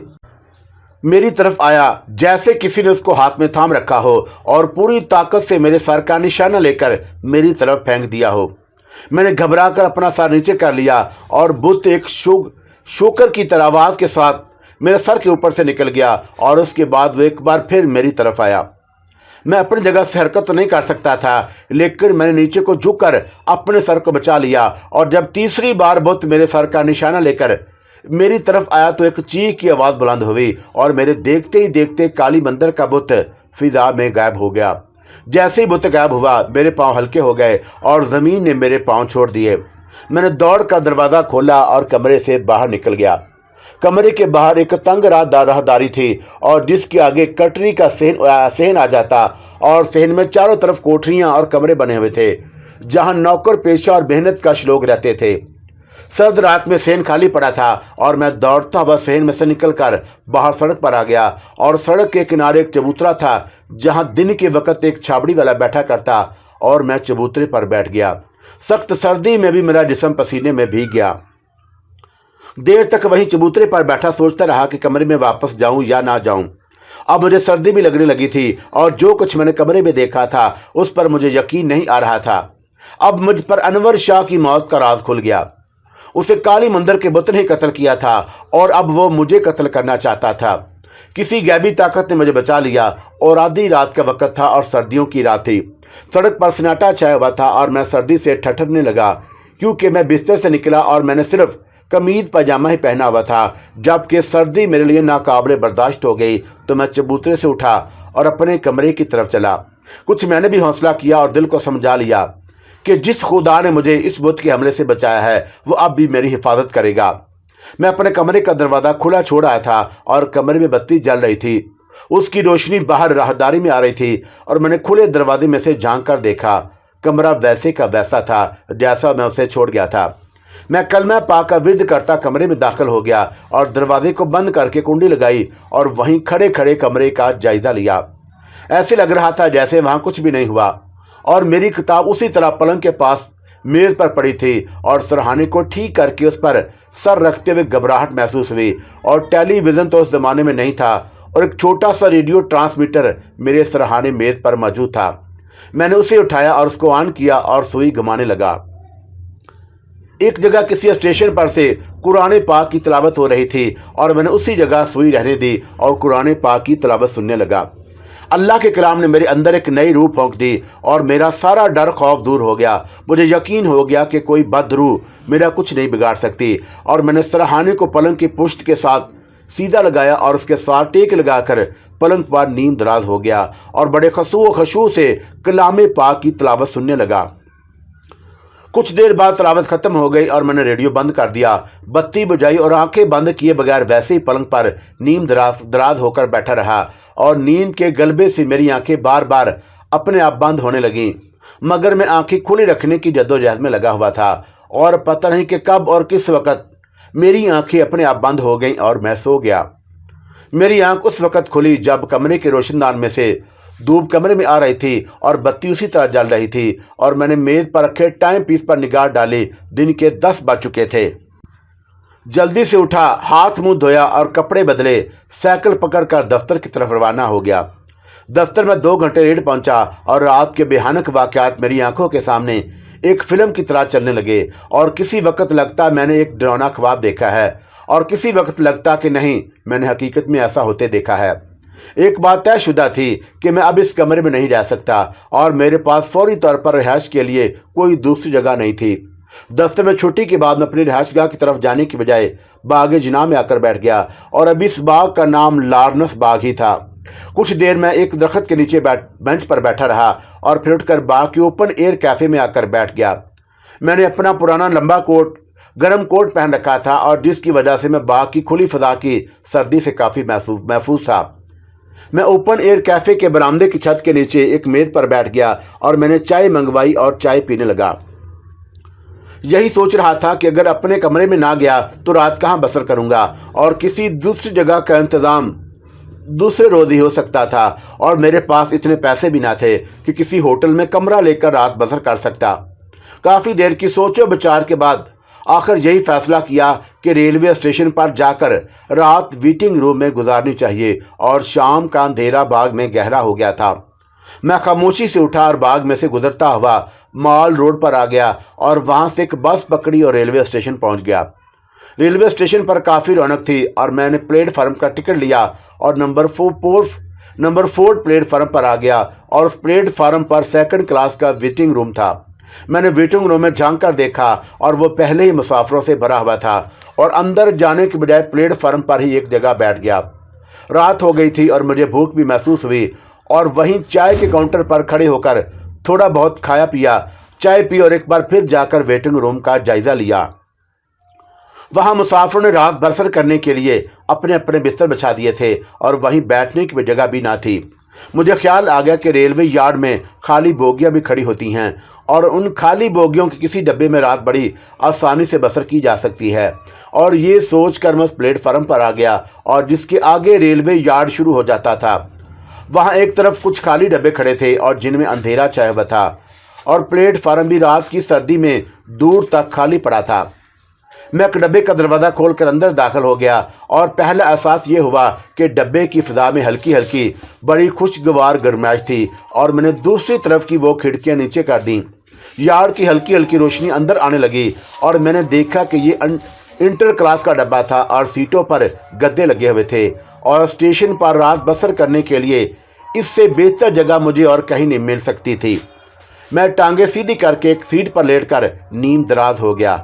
میری طرف آیا جیسے کسی نے اس کو ہاتھ میں تھام رکھا ہو، اور پوری طاقت سے میرے سر کا نشانہ لے کر میری طرف پھینک دیا ہو۔ میں نے گھبرا کر اپنا سر نیچے کر لیا، اور بت ایک شوکر کی طرح آواز کے ساتھ میرے سر کے اوپر سے نکل گیا، اور اس کے بعد وہ ایک بار پھر میری طرف آیا۔ میں اپنی جگہ سے حرکت تو نہیں کر سکتا تھا، لیکن میں نے نیچے کو جھک کر اپنے سر کو بچا لیا، اور جب تیسری بار بت میرے سر کا نشانہ لے کر میری طرف آیا تو ایک چیخ کی آواز بلند ہوئی، اور میرے دیکھتے ہی دیکھتے کالی مندر کا بت فضا میں غائب ہو گیا۔ جیسے ہی بت غائب ہوا، میرے پاؤں ہلکے ہو گئے، اور زمین نے میرے پاؤں چھوڑ دیے۔ میں نے دوڑ کر دروازہ کھولا اور کمرے سے باہر نکل گیا۔ کمرے کے باہر ایک تنگ راہداری تھی، اور جس کے آگے کٹری کا صحن آ جاتا، اور صحن میں چاروں طرف کوٹریاں اور کمرے بنے ہوئے تھے جہاں نوکر پیشہ اور محنت کش لوگ رہتے تھے۔ سرد رات میں صحن خالی پڑا تھا، اور میں دوڑتا ہوا صحن میں سے نکل کر باہر سڑک پر آ گیا، اور سڑک کے کنارے ایک چبوترا تھا جہاں دن کے وقت ایک چھابڑی والا بیٹھا کرتا، اور میں چبوترے پر بیٹھ گیا۔ سخت سردی میں بھی میرا جسم پسینے میں بھیگ گیا۔ دیر تک وہیں چبوترے پر بیٹھا سوچتا رہا کہ کمرے میں واپس جاؤں یا نہ جاؤں۔ اب مجھے سردی بھی لگنے لگی تھی، اور جو کچھ میں نے کمرے میں دیکھا تھا اس پر مجھے یقین نہیں آ رہا تھا۔ اب مجھ پر انور شاہ کی موت کا راز کھل گیا۔ اسے کالی مندر کے بت نے قتل کیا تھا، اور اب وہ مجھے قتل کرنا چاہتا تھا۔ किसी गैबी ताकत ने मुझे बचा लिया और आधी रात का वक्त था और सर्दियों की रात थी। सड़क पर सन्नाटा छाया हुआ था और मैं सर्दी से ठठरने लगा, क्योंकि मैं बिस्तर से निकला और मैंने सिर्फ कमीज पजामा ही पहना हुआ था। जबकि सर्दी मेरे लिए नाकाबिले बर्दाश्त हो गई तो मैं चबूतरे से उठा और अपने कमरे की तरफ चला। कुछ मैंने भी हौसला किया और दिल को समझा लिया कि जिस खुदा ने मुझे इस बुत के हमले से बचाया है वो अब भी मेरी हिफाजत करेगा। मैं अपने कमरे का दरवाज़ा खुला छोड़ आया था और कमरे में बत्ती जल रही थी। उसकी रोशनी बाहर राहदारी में आ रही थी और मैंने खुले दरवाजे में से झांक कर देखा। कमरा वैसे का वैसा था जैसा मैं उसे छोड़ गया था। मैं कलमा पाक का विर्द करता कमरे में दाखिल हो गया और दरवाजे को बंद करके कुंडी लगाई और वहीं खड़े खड़े कमरे का जायजा लिया। ऐसे लग रहा था जैसे वहाँ कुछ भी नहीं हुआ और मेरी किताब उसी तरह पलंग के पास मेज़ पर पड़ी थी और सरहाने को ठीक करके उस पर सर रखते हुए घबराहट महसूस हुई। और टेलीविज़न तो उस ज़माने में नहीं था और एक छोटा सा रेडियो ट्रांसमीटर मेरे सरहाने मेज़ पर मौजूद था। मैंने उसे उठाया और उसको ऑन किया और सुई घुमाने लगा। एक जगह किसी स्टेशन पर से कुरान पाक की तिलावत हो रही थी और मैंने उसी जगह सुई रहने दी और कुरान पाक की तिलावत सुनने लगा। अल्लाह के कलाम ने मेरे अंदर एक नई रूह फूंक दी और मेरा सारा डर खौफ दूर हो गया। मुझे यकीन हो गया कि कोई बदरूह मेरा कुछ नहीं बिगाड़ सकती और मैंने सरहाने को पलंग की पुश्त के साथ सीधा लगाया और उसके साथ टेक लगाकर पलंग पर नींद दराज हो गया और बड़े खशू व खशू से कलाम पाक की तिलावत सुनने लगा। कुछ देर बाद तिलावत खत्म हो गई और मैंने रेडियो बंद कर दिया, बत्ती बुझाई और आंखें बंद किए बगैर वैसे ही पलंग पर नींद दराज होकर बैठा रहा और नींद के गलबे से मेरी आंखें बार बार अपने आप बंद होने लगीं। मगर मैं आंखें खुली रखने की जद्दोजहद में लगा हुआ था और पता नहीं कि कब और किस वक्त मेरी आंखें अपने आप बंद हो गईं और मैं सो गया। मेरी आंख उस वक्त खुली जब कमरे के रोशनदान में से धूप कमरे में आ रही थी और बत्ती उसी तरह जल रही थी और मैंने मेज़ पर रखे टाइम पीस पर निगाह डाली। दिन के 10 बज चुके थे। जल्दी से उठा, हाथ मुंह धोया और कपड़े बदले, साइकिल पकड़कर दफ्तर की तरफ रवाना हो गया। दफ्तर में 2 घंटे लेट पहुंचा और रात के भयानक वाक़यात मेरी आंखों के सामने एक फिल्म की तरह चलने लगे और किसी वक्त लगता मैंने एक डरावना ख्वाब देखा है और किसी वक्त लगता कि नहीं, मैंने हकीकत में ऐसा होते देखा है। एक बात तयशुदा थी कि मैं अब इस कमरे में नहीं रह सकता और मेरे पास फौरी तौर पर रिहाइश के लिए कोई दूसरी जगह नहीं थी। दफ्तर में छुट्टी के बाद मैं अपनी रिहाइशगाह की तरफ जाने की बजाय बाग जिना में आकर बैठ गया और अब इस बाग का नाम लार्नस बाग ही था। कुछ देर मैं एक दरख्त के नीचे बेंच पर बैठा रहा और फिर उठकर बाग के ओपन एयर कैफ़े में आकर बैठ गया। मैंने अपना पुराना लंबा गर्म कोट पहन रखा था और जिसकी वजह से मैं बाग की खुली फजा की सर्दी से काफ़ी महफूज था। मैं ओपन एयर कैफ़े के बरामदे की छत के नीचे एक मेज़ पर बैठ गया और मैंने चाय मंगवाई और चाय पीने लगा। यही सोच रहा था कि अगर अपने कमरे में ना गया तो रात कहाँ बसर करूँगा और किसी दूसरी जगह का इंतज़ाम दूसरे रोज़ ही हो सकता था और मेरे पास इतने पैसे भी ना थे कि किसी होटल में कमरा लेकर रात बसर कर सकता। काफ़ी देर की सोचो विचार के बाद आखिर यही फैसला किया कि रेलवे स्टेशन पर जाकर रात वेटिंग रूम में गुजारनी चाहिए और शाम का अंधेरा बाग में गहरा हो गया था। मैं खामोशी से उठा और बाग में से गुजरता हुआ माल रोड पर आ गया और वहां से एक बस पकड़ी और रेलवे स्टेशन पहुंच गया। रेलवे स्टेशन पर काफ़ी रौनक थी और मैंने प्लेटफार्म का टिकट लिया और नंबर 4 प्लेटफार्म पर आ गया और उस प्लेटफार्म पर 2nd क्लास का वेटिंग रूम था। मैंने वेटिंग रूम में झांक कर देखा और वो पहले ही मुसाफिरों से भरा हुआ था और अंदर जाने के बजाय प्लेटफार्म पर ही एक जगह बैठ गया। रात हो गई थी और मुझे भूख भी महसूस हुई और वहीं चाय के काउंटर पर खड़े होकर थोड़ा बहुत खाया पिया, चाय पी और एक बार फिर जाकर वेटिंग रूम का जायज़ा लिया। वहाँ मुसाफिरों ने रात बसर करने के लिए अपने अपने बिस्तर बिछा दिए थे और वहीं बैठने की जगह भी ना थी। मुझे ख्याल आ गया कि रेलवे यार्ड में खाली बोगियां भी खड़ी होती हैं और उन खाली बोगियों के किसी डब्बे में रात बड़ी आसानी से बसर की जा सकती है और ये सोच कर मैं उस प्लेटफार्म पर आ गया और जिसके आगे रेलवे यार्ड शुरू हो जाता था। वहाँ एक तरफ कुछ खाली डब्बे खड़े थे और जिनमें अंधेरा छाया हुआ था और प्लेटफार्म भी रात की सर्दी में दूर तक खाली पड़ा था। मैं एक डब्बे का दरवाज़ा खोलकर अंदर दाखिल हो गया और पहला एहसास ये हुआ कि डब्बे की फ़िज़ा में हल्की हल्की बड़ी खुशगवार गर्माइश थी और मैंने दूसरी तरफ की वो खिड़कियाँ नीचे कर दी। यार्ड की हल्की हल्की रोशनी अंदर आने लगी और मैंने देखा कि ये इंटर क्लास का डब्बा था और सीटों पर गद्दे लगे हुए थे اور اسٹیشن پر رات بسر کرنے کے لیے اس سے بہتر جگہ مجھے اور کہیں نہیں مل سکتی تھی۔ میں ٹانگیں سیدھی کر کے ایک سیٹ پر لیٹ کر نیند دراز ہو گیا۔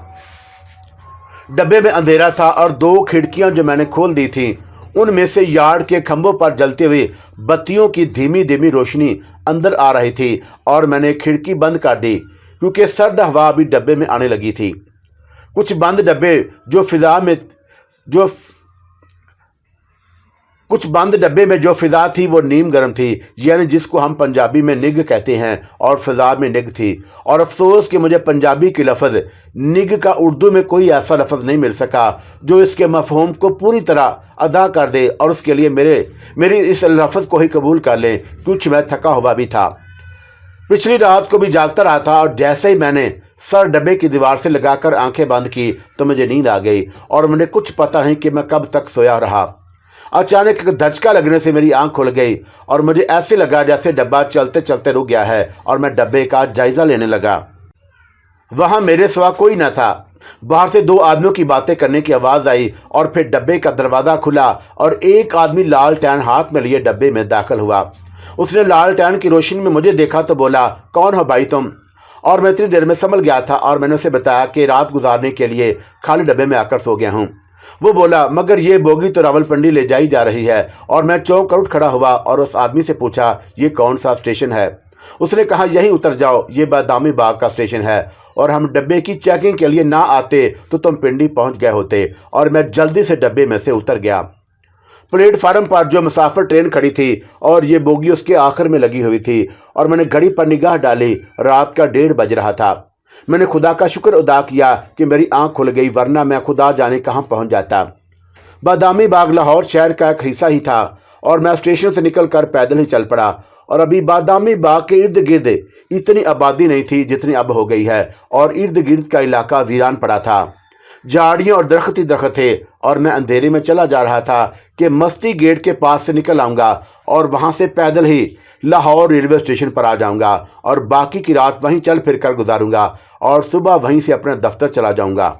ڈبے میں اندھیرا تھا اور 2 کھڑکیاں جو میں نے کھول دی تھیں ان میں سے یارڈ کے کھمبوں پر جلتے ہوئے بتیوں کی دھیمی دھیمی روشنی اندر آ رہی تھی، اور میں نے کھڑکی بند کر دی کیونکہ سرد ہوا بھی ڈبے میں آنے لگی تھی۔ کچھ بند ڈبے میں جو فضا تھی وہ نیم گرم تھی، یعنی جس کو ہم پنجابی میں نگ کہتے ہیں، اور فضا میں نگ تھی۔ اور افسوس کہ مجھے پنجابی کی لفظ نگ کا اردو میں کوئی ایسا لفظ نہیں مل سکا جو اس کے مفہوم کو پوری طرح ادا کر دے اور اس کے لیے میری اس لفظ کو ہی قبول کر لیں، کچھ میں تھکا ہوا بھی تھا۔ پچھلی رات کو بھی جاگتا رہا تھا، اور جیسے ہی میں نے سر ڈبے کی دیوار سے لگا کر آنکھیں بند کی تو مجھے نیند آ گئی، اور مجھے کچھ پتہ نہیں کہ میں کب تک سویا رہا۔ اچانک ایک دھچکا لگنے سے میری آنکھ کھل گئی، اور مجھے ایسے لگا جیسے ڈبہ چلتے چلتے رک گیا ہے، اور میں ڈبے کا جائزہ لینے لگا۔ وہاں میرے سوا کوئی نہ تھا۔ باہر سے 2 آدمیوں کی باتیں کرنے کی آواز آئی، اور پھر ڈبے کا دروازہ کھلا اور ایک آدمی لالٹین ہاتھ میں لیے ڈبے میں داخل ہوا۔ اس نے لالٹین کی روشنی میں مجھے دیکھا تو بولا، کون ہو بھائی تم؟ اور میں اتنی دیر میں سنبھل گیا تھا، اور میں نے اسے بتایا کہ رات گزارنے کے لیے خالی ڈبے میں آ کر سو گیا ہوں۔ وہ بولا، مگر یہ بوگی تو راولپنڈی لے جائی جا رہی ہے۔ اور میں چونک کر اٹھ کھڑا ہوا اور اس آدمی سے پوچھا، یہ کون سا اسٹیشن ہے؟ اس نے کہا، یہیں اتر جاؤ، یہ بادامی باغ کا اسٹیشن ہے، اور ہم ڈبے کی چیکنگ کے لیے نہ آتے تو تم پنڈی پہنچ گئے ہوتے۔ اور میں جلدی سے ڈبے میں سے اتر گیا۔ پلیٹ فارم پر جو مسافر ٹرین کھڑی تھی اور یہ بوگی اس کے آخر میں لگی ہوئی تھی، اور میں نے گھڑی پر نگاہ ڈالی، رات کا 1:30 بج رہا تھا۔ میں نے خدا کا شکر ادا کیا کہ میری آنکھ کھل گئی، ورنہ میں خدا جانے کہاں پہنچ جاتا۔ بادامی باغ لاہور شہر کا ایک حصہ ہی تھا، اور میں اسٹیشن سے نکل کر پیدل ہی چل پڑا، اور ابھی بادامی باغ کے ارد گرد اتنی آبادی نہیں تھی جتنی اب ہو گئی ہے، اور ارد گرد کا علاقہ ویران پڑا تھا۔ جھاڑیاں اور درخت ہی درخت تھے، اور میں اندھیرے میں چلا جا رہا تھا کہ مستی گیٹ کے پاس سے نکل آؤں گا، اور وہاں سے پیدل ہی لاہور ریلوے اسٹیشن پر آ جاؤں گا، اور باقی کی رات وہیں چل پھر کر گزاروں گا، اور صبح وہیں سے اپنے دفتر چلا جاؤں گا۔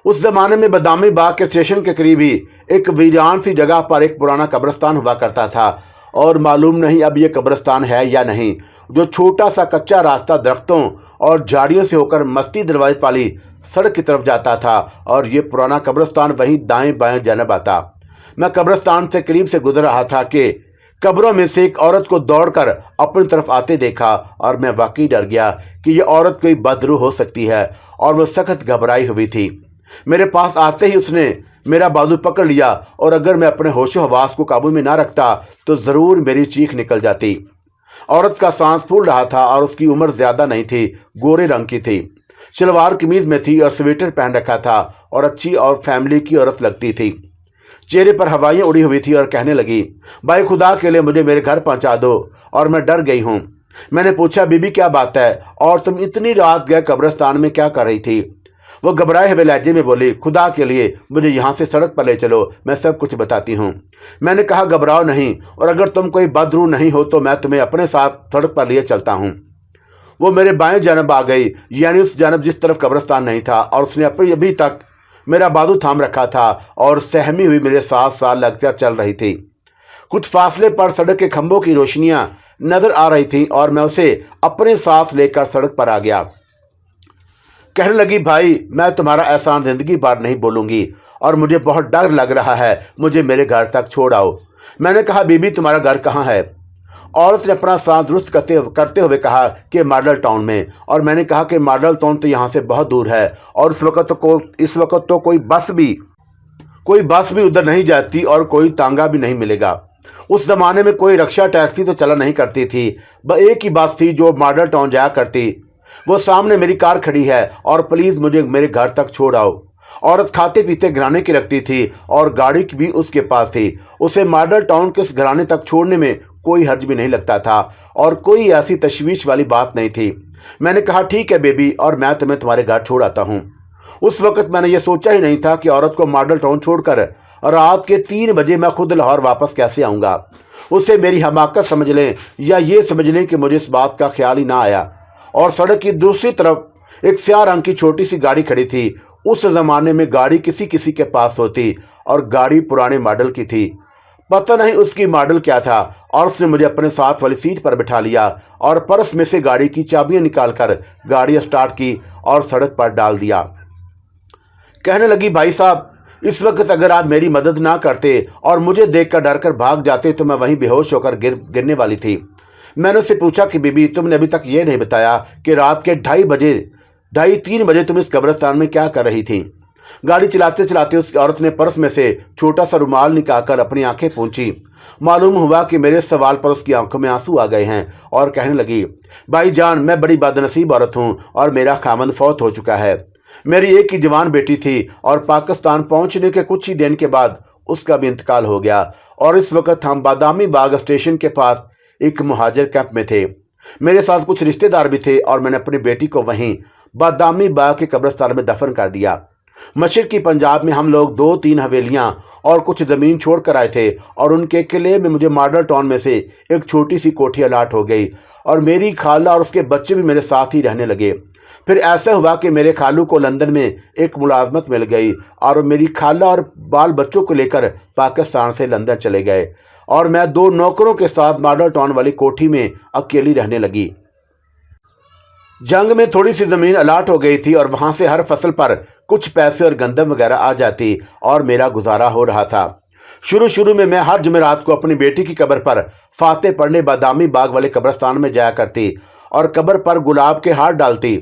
اس زمانے میں بادامی باغ کے اسٹیشن کے قریب ہی ایک ویران سی جگہ پر ایک پرانا قبرستان ہوا کرتا تھا، اور معلوم نہیں اب یہ قبرستان ہے یا نہیں، جو چھوٹا سا کچا راستہ درختوں اور جھاڑیوں سے ہو کر مستی دروازے والی سڑک کی طرف جاتا تھا، اور یہ پرانا قبرستان وہیں دائیں بائیں جانب آتا۔ میں قبرستان سے قریب سے گزر رہا تھا کہ قبروں میں سے ایک عورت کو دوڑ کر اپنی طرف آتے دیکھا، اور میں واقعی ڈر گیا کہ یہ عورت کوئی بدروح ہو سکتی ہے، اور وہ سخت گھبرائی ہوئی تھی۔ میرے پاس آتے ہی اس نے میرا بازو پکڑ لیا، اور اگر میں اپنے ہوش و حواس کو قابو میں نہ رکھتا تو ضرور میری چیخ نکل جاتی۔ عورت کا سانس پھول رہا تھا، اور اس کی عمر زیادہ نہیں تھی، گورے رنگ کی تھی، شلوار قمیض میں تھی اور سویٹر پہن رکھا تھا، اور اچھی اور فیملی کی عورت لگتی تھی۔ چہرے پر ہوائیں اڑی ہوئی تھی، اور کہنے لگی، بھائی خدا کے لیے مجھے میرے گھر پہنچا دو، اور میں ڈر گئی ہوں۔ میں نے پوچھا، بی بی کیا بات ہے، اور تم اتنی رات گئے قبرستان میں کیا کر رہی تھی؟ وہ گھبرائے ہوئے لہجے میں بولی، خدا کے لیے مجھے یہاں سے سڑک پر لے چلو، میں سب کچھ بتاتی ہوں۔ میں نے کہا، گھبراؤ نہیں، اور اگر تم کوئی بدروح نہیں ہو تو میں تمہیں اپنے ساتھ سڑک پر لیے چلتا ہوں۔ وہ میرے بائیں جانب آ گئی، یعنی اس جانب جس طرف قبرستان نہیں تھا، اور اس نے ابھی تک میرا بازو تھام رکھا تھا، اور سہمی ہوئی میرے ساتھ لگ کر چل رہی تھی۔ کچھ فاصلے پر سڑک کے کھمبوں کی روشنیاں نظر آ رہی تھیں، اور میں اسے اپنے ساتھ لے کر سڑک پر آ گیا۔ کہنے لگی، بھائی میں تمہارا احسان زندگی بھر نہیں بولوں گی، اور مجھے بہت ڈر لگ رہا ہے، مجھے میرے گھر تک چھوڑ آؤ۔ میں نے کہا، بی بی تمہارا گھر کہاں ہے؟ عورت نے اپنا سانس درست کرتے ہوئے کہا کہ ماڈل ٹاؤن میں، اور میں نے کہا کہ ماڈل ٹاؤن تو یہاں سے بہت دور ہے، اور اس وقت تو کوئی بس بھی ادھر نہیں جاتی، اور کوئی تانگا بھی نہیں ملے گا۔ اس زمانے میں کوئی رکشہ ٹیکسی تو چلا نہیں کرتی تھی، ایک ہی بس تھی جو ماڈل ٹاؤن جایا کرتی۔ وہ سامنے میری کار کھڑی ہے، اور پلیز مجھے میرے گھر تک چھوڑ آؤ۔ عورت کھاتے پیتے گھرانے کی رکھتی تھی، اور گاڑی بھی اس کے پاس تھی۔ اسے ماڈل ٹاؤن کے اس گھرانے تک چھوڑنے میں کوئی حرج بھی نہیں لگتا تھا، اور کوئی ایسی تشویش والی بات نہیں تھی۔ میں نے کہا، ٹھیک ہے بیبی، اور میں تمہیں تمہارے گھر چھوڑ آتا ہوں۔ اس وقت میں نے یہ سوچا ہی نہیں تھا کہ عورت کو ماڈل ٹاؤن چھوڑ کر رات کے 3 بجے میں خود لاہور واپس کیسے آؤں گا۔ اسے میری حماقت سمجھ لیں یا یہ سمجھ لیں کہ مجھے اس بات کا خیال ہی نہ آیا۔ اور سڑک کی دوسری طرف ایک سیاہ رنگ کی چھوٹی سی گاڑی کھڑی تھی، उस ज़माने में गाड़ी किसी किसी के पास होती और गाड़ी पुराने मॉडल की थी। पता नहीं उसकी मॉडल क्या था, और उसने मुझे अपने साथ वाली सीट पर बिठा लिया और पर्स में से गाड़ी की चाबियां निकालकर गाड़ी स्टार्ट की और सड़क पर डाल दिया। कहने लगी, भाई साहब, इस वक्त अगर आप मेरी मदद ना करते और मुझे देखकर डर कर भाग जाते तो मैं वहीं बेहोश होकर गिरने वाली थी। मैंने उससे पूछा कि बीबी, तुमने अभी तक ये नहीं बताया कि रात के 2:30-3 बजे तुम इस कब्रिस्तान में क्या कर रही थी। गाड़ी चलाते चलाते उस औरत ने पर्स में से छोटा सा रुमाल निकालकर अपनी आंखें पोंछी। मालूम हुआ कि मेरे सवाल पर उसकी आंखों में आंसू आ गए हैं और कहने लगी, भाई जान, मैं बड़ी बदनसीब औरत हूँ और मेरा खामन फौत हो चुका है। मेरी एक ही जवान बेटी थी और पाकिस्तान पहुंचने के कुछ ही दिन के बाद उसका भी इंतकाल हो गया, और इस वक्त हम बादामी बाग स्टेशन के पास एक मुहाजिर कैंप में थे। मेरे साथ कुछ रिश्तेदार भी थे और मैंने अपनी बेटी को वहीं बादामी बाग के कब्रिस्तान में दफन कर दिया। मशरकी पंजाब में हम लोग 2-3 हवेलियां और कुछ ज़मीन छोड़ कर आए थे, और उनके किले में मुझे मॉडल टाउन में से एक छोटी सी कोठी अलाट हो गई और मेरी खाला और उसके बच्चे भी मेरे साथ ही रहने लगे। फिर ऐसा हुआ कि मेरे खालू को लंदन में एक मुलाजमत मिल गई और मेरी खाला और बाल बच्चों को लेकर पाकिस्तान से लंदन चले गए, और मैं 2 नौकरों के साथ मॉडल टाउन वाली कोठी में अकेली रहने लगी। जंग में थोड़ी सी ज़मीन अलाट हो गई थी और वहाँ से हर फसल पर कुछ पैसे और गंदम वगैरह आ जाती और मेरा गुजारा हो रहा था। शुरू में मैं हर जुमेरात को अपनी बेटी की कब्र पर फाते पढ़ने बादामी बाग वाले कब्रिस्तान में जाया करती और कब्र पर गुलाब के हार डालती,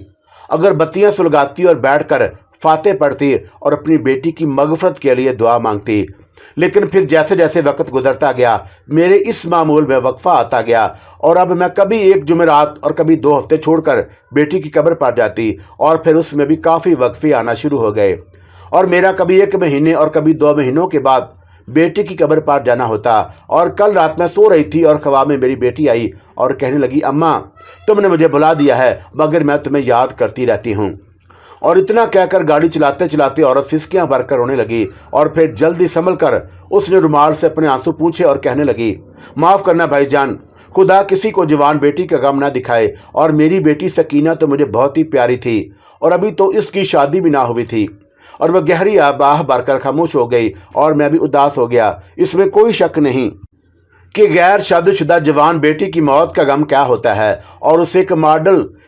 अगरबत्तियाँ सुलगाती और बैठकर फाते पढ़ती और अपनी बेटी की मगफरत के लिए दुआ मांगती। लेकिन फिर जैसे जैसे वक्त गुजरता गया, मेरे इस मामूल में वक्फा आता गया, और अब मैं कभी एक जुमेरात और कभी 2 हफ्ते छोड़कर बेटी की कब्र पर जाती, और फिर उसमें भी काफ़ी वक्फे आना शुरू हो गए, और मेरा कभी 1 महीने और कभी 2 महीनों के बाद बेटी की कब्र पर जाना होता। और कल रात मैं सो रही थी और ख्वाब में मेरी बेटी आई और कहने लगी, अम्मा, तुमने मुझे बुला दिया है मगर मैं तुम्हें याद करती रहती हूँ। और इतना कहकर गाड़ी चलाते चलाते औरत सिसकियां भरकर रोने लगी, और फिर जल्दी संभल कर उसने रुमाल से अपने आंसू पूछे और कहने लगी, माफ़ करना भाईजान, खुदा किसी को जवान बेटी का गम ना दिखाए, और मेरी बेटी सकीना तो मुझे बहुत ही प्यारी थी और अभी तो इसकी शादी भी ना हुई थी। और वह गहरी आह भरकर खामोश हो गई और मैं भी उदास हो गया। इसमें कोई शक नहीं कि गैर शादीशुदा जवान बेटी की मौत का गम क्या होता है, और उसे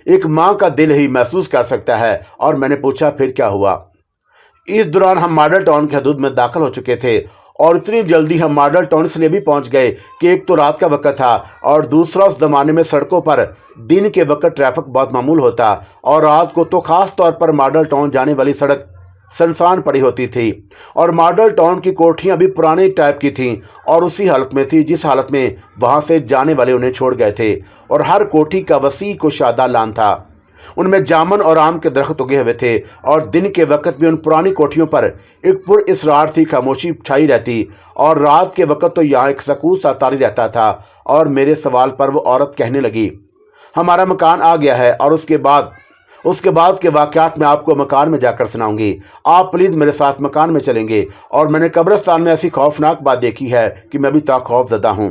एक माँ का दिल ही महसूस कर सकता है। और मैंने पूछा, फिर क्या हुआ? इस दौरान हम मॉडल टाउन की हदूद में दाखिल हो चुके थे, और इतनी जल्दी हम मॉडल टाउन इसलिए भी पहुंच गए कि एक तो रात का वक्त था और दूसरा उस ज़माने में सड़कों पर दिन के वक्त ट्रैफिक बहुत मामूल होता, और रात को तो ख़ास तौर पर मॉडल टाउन जाने वाली सड़क सुनसान पड़ी होती थी। और मॉडल टाउन की कोठियाँ भी पुराने टाइप की थीं और उसी हालत में थी जिस हालत में वहाँ से जाने वाले उन्हें छोड़ गए थे, और हर कोठी का वसी कुशादा लान था। उनमें जामुन और आम के दरख्त उगे हुए थे, और दिन के वक्त भी उन पुरानी कोठियों पर एक पुरअसरार सी खामोशी छाई रहती, और रात के वक्त तो यहाँ एक सकूत सा तारी रहता था। और मेरे सवाल पर वो औरत कहने लगी, हमारा मकान आ गया है, और उसके बाद के वाक़यात मैं आपको मकान में जाकर सुनाऊंगी। आप प्लीज़ मेरे साथ मकान में चलेंगे। और मैंने कब्रिस्तान में ऐसी खौफनाक बात देखी है कि मैं भी खौफ ज़दा हूँ।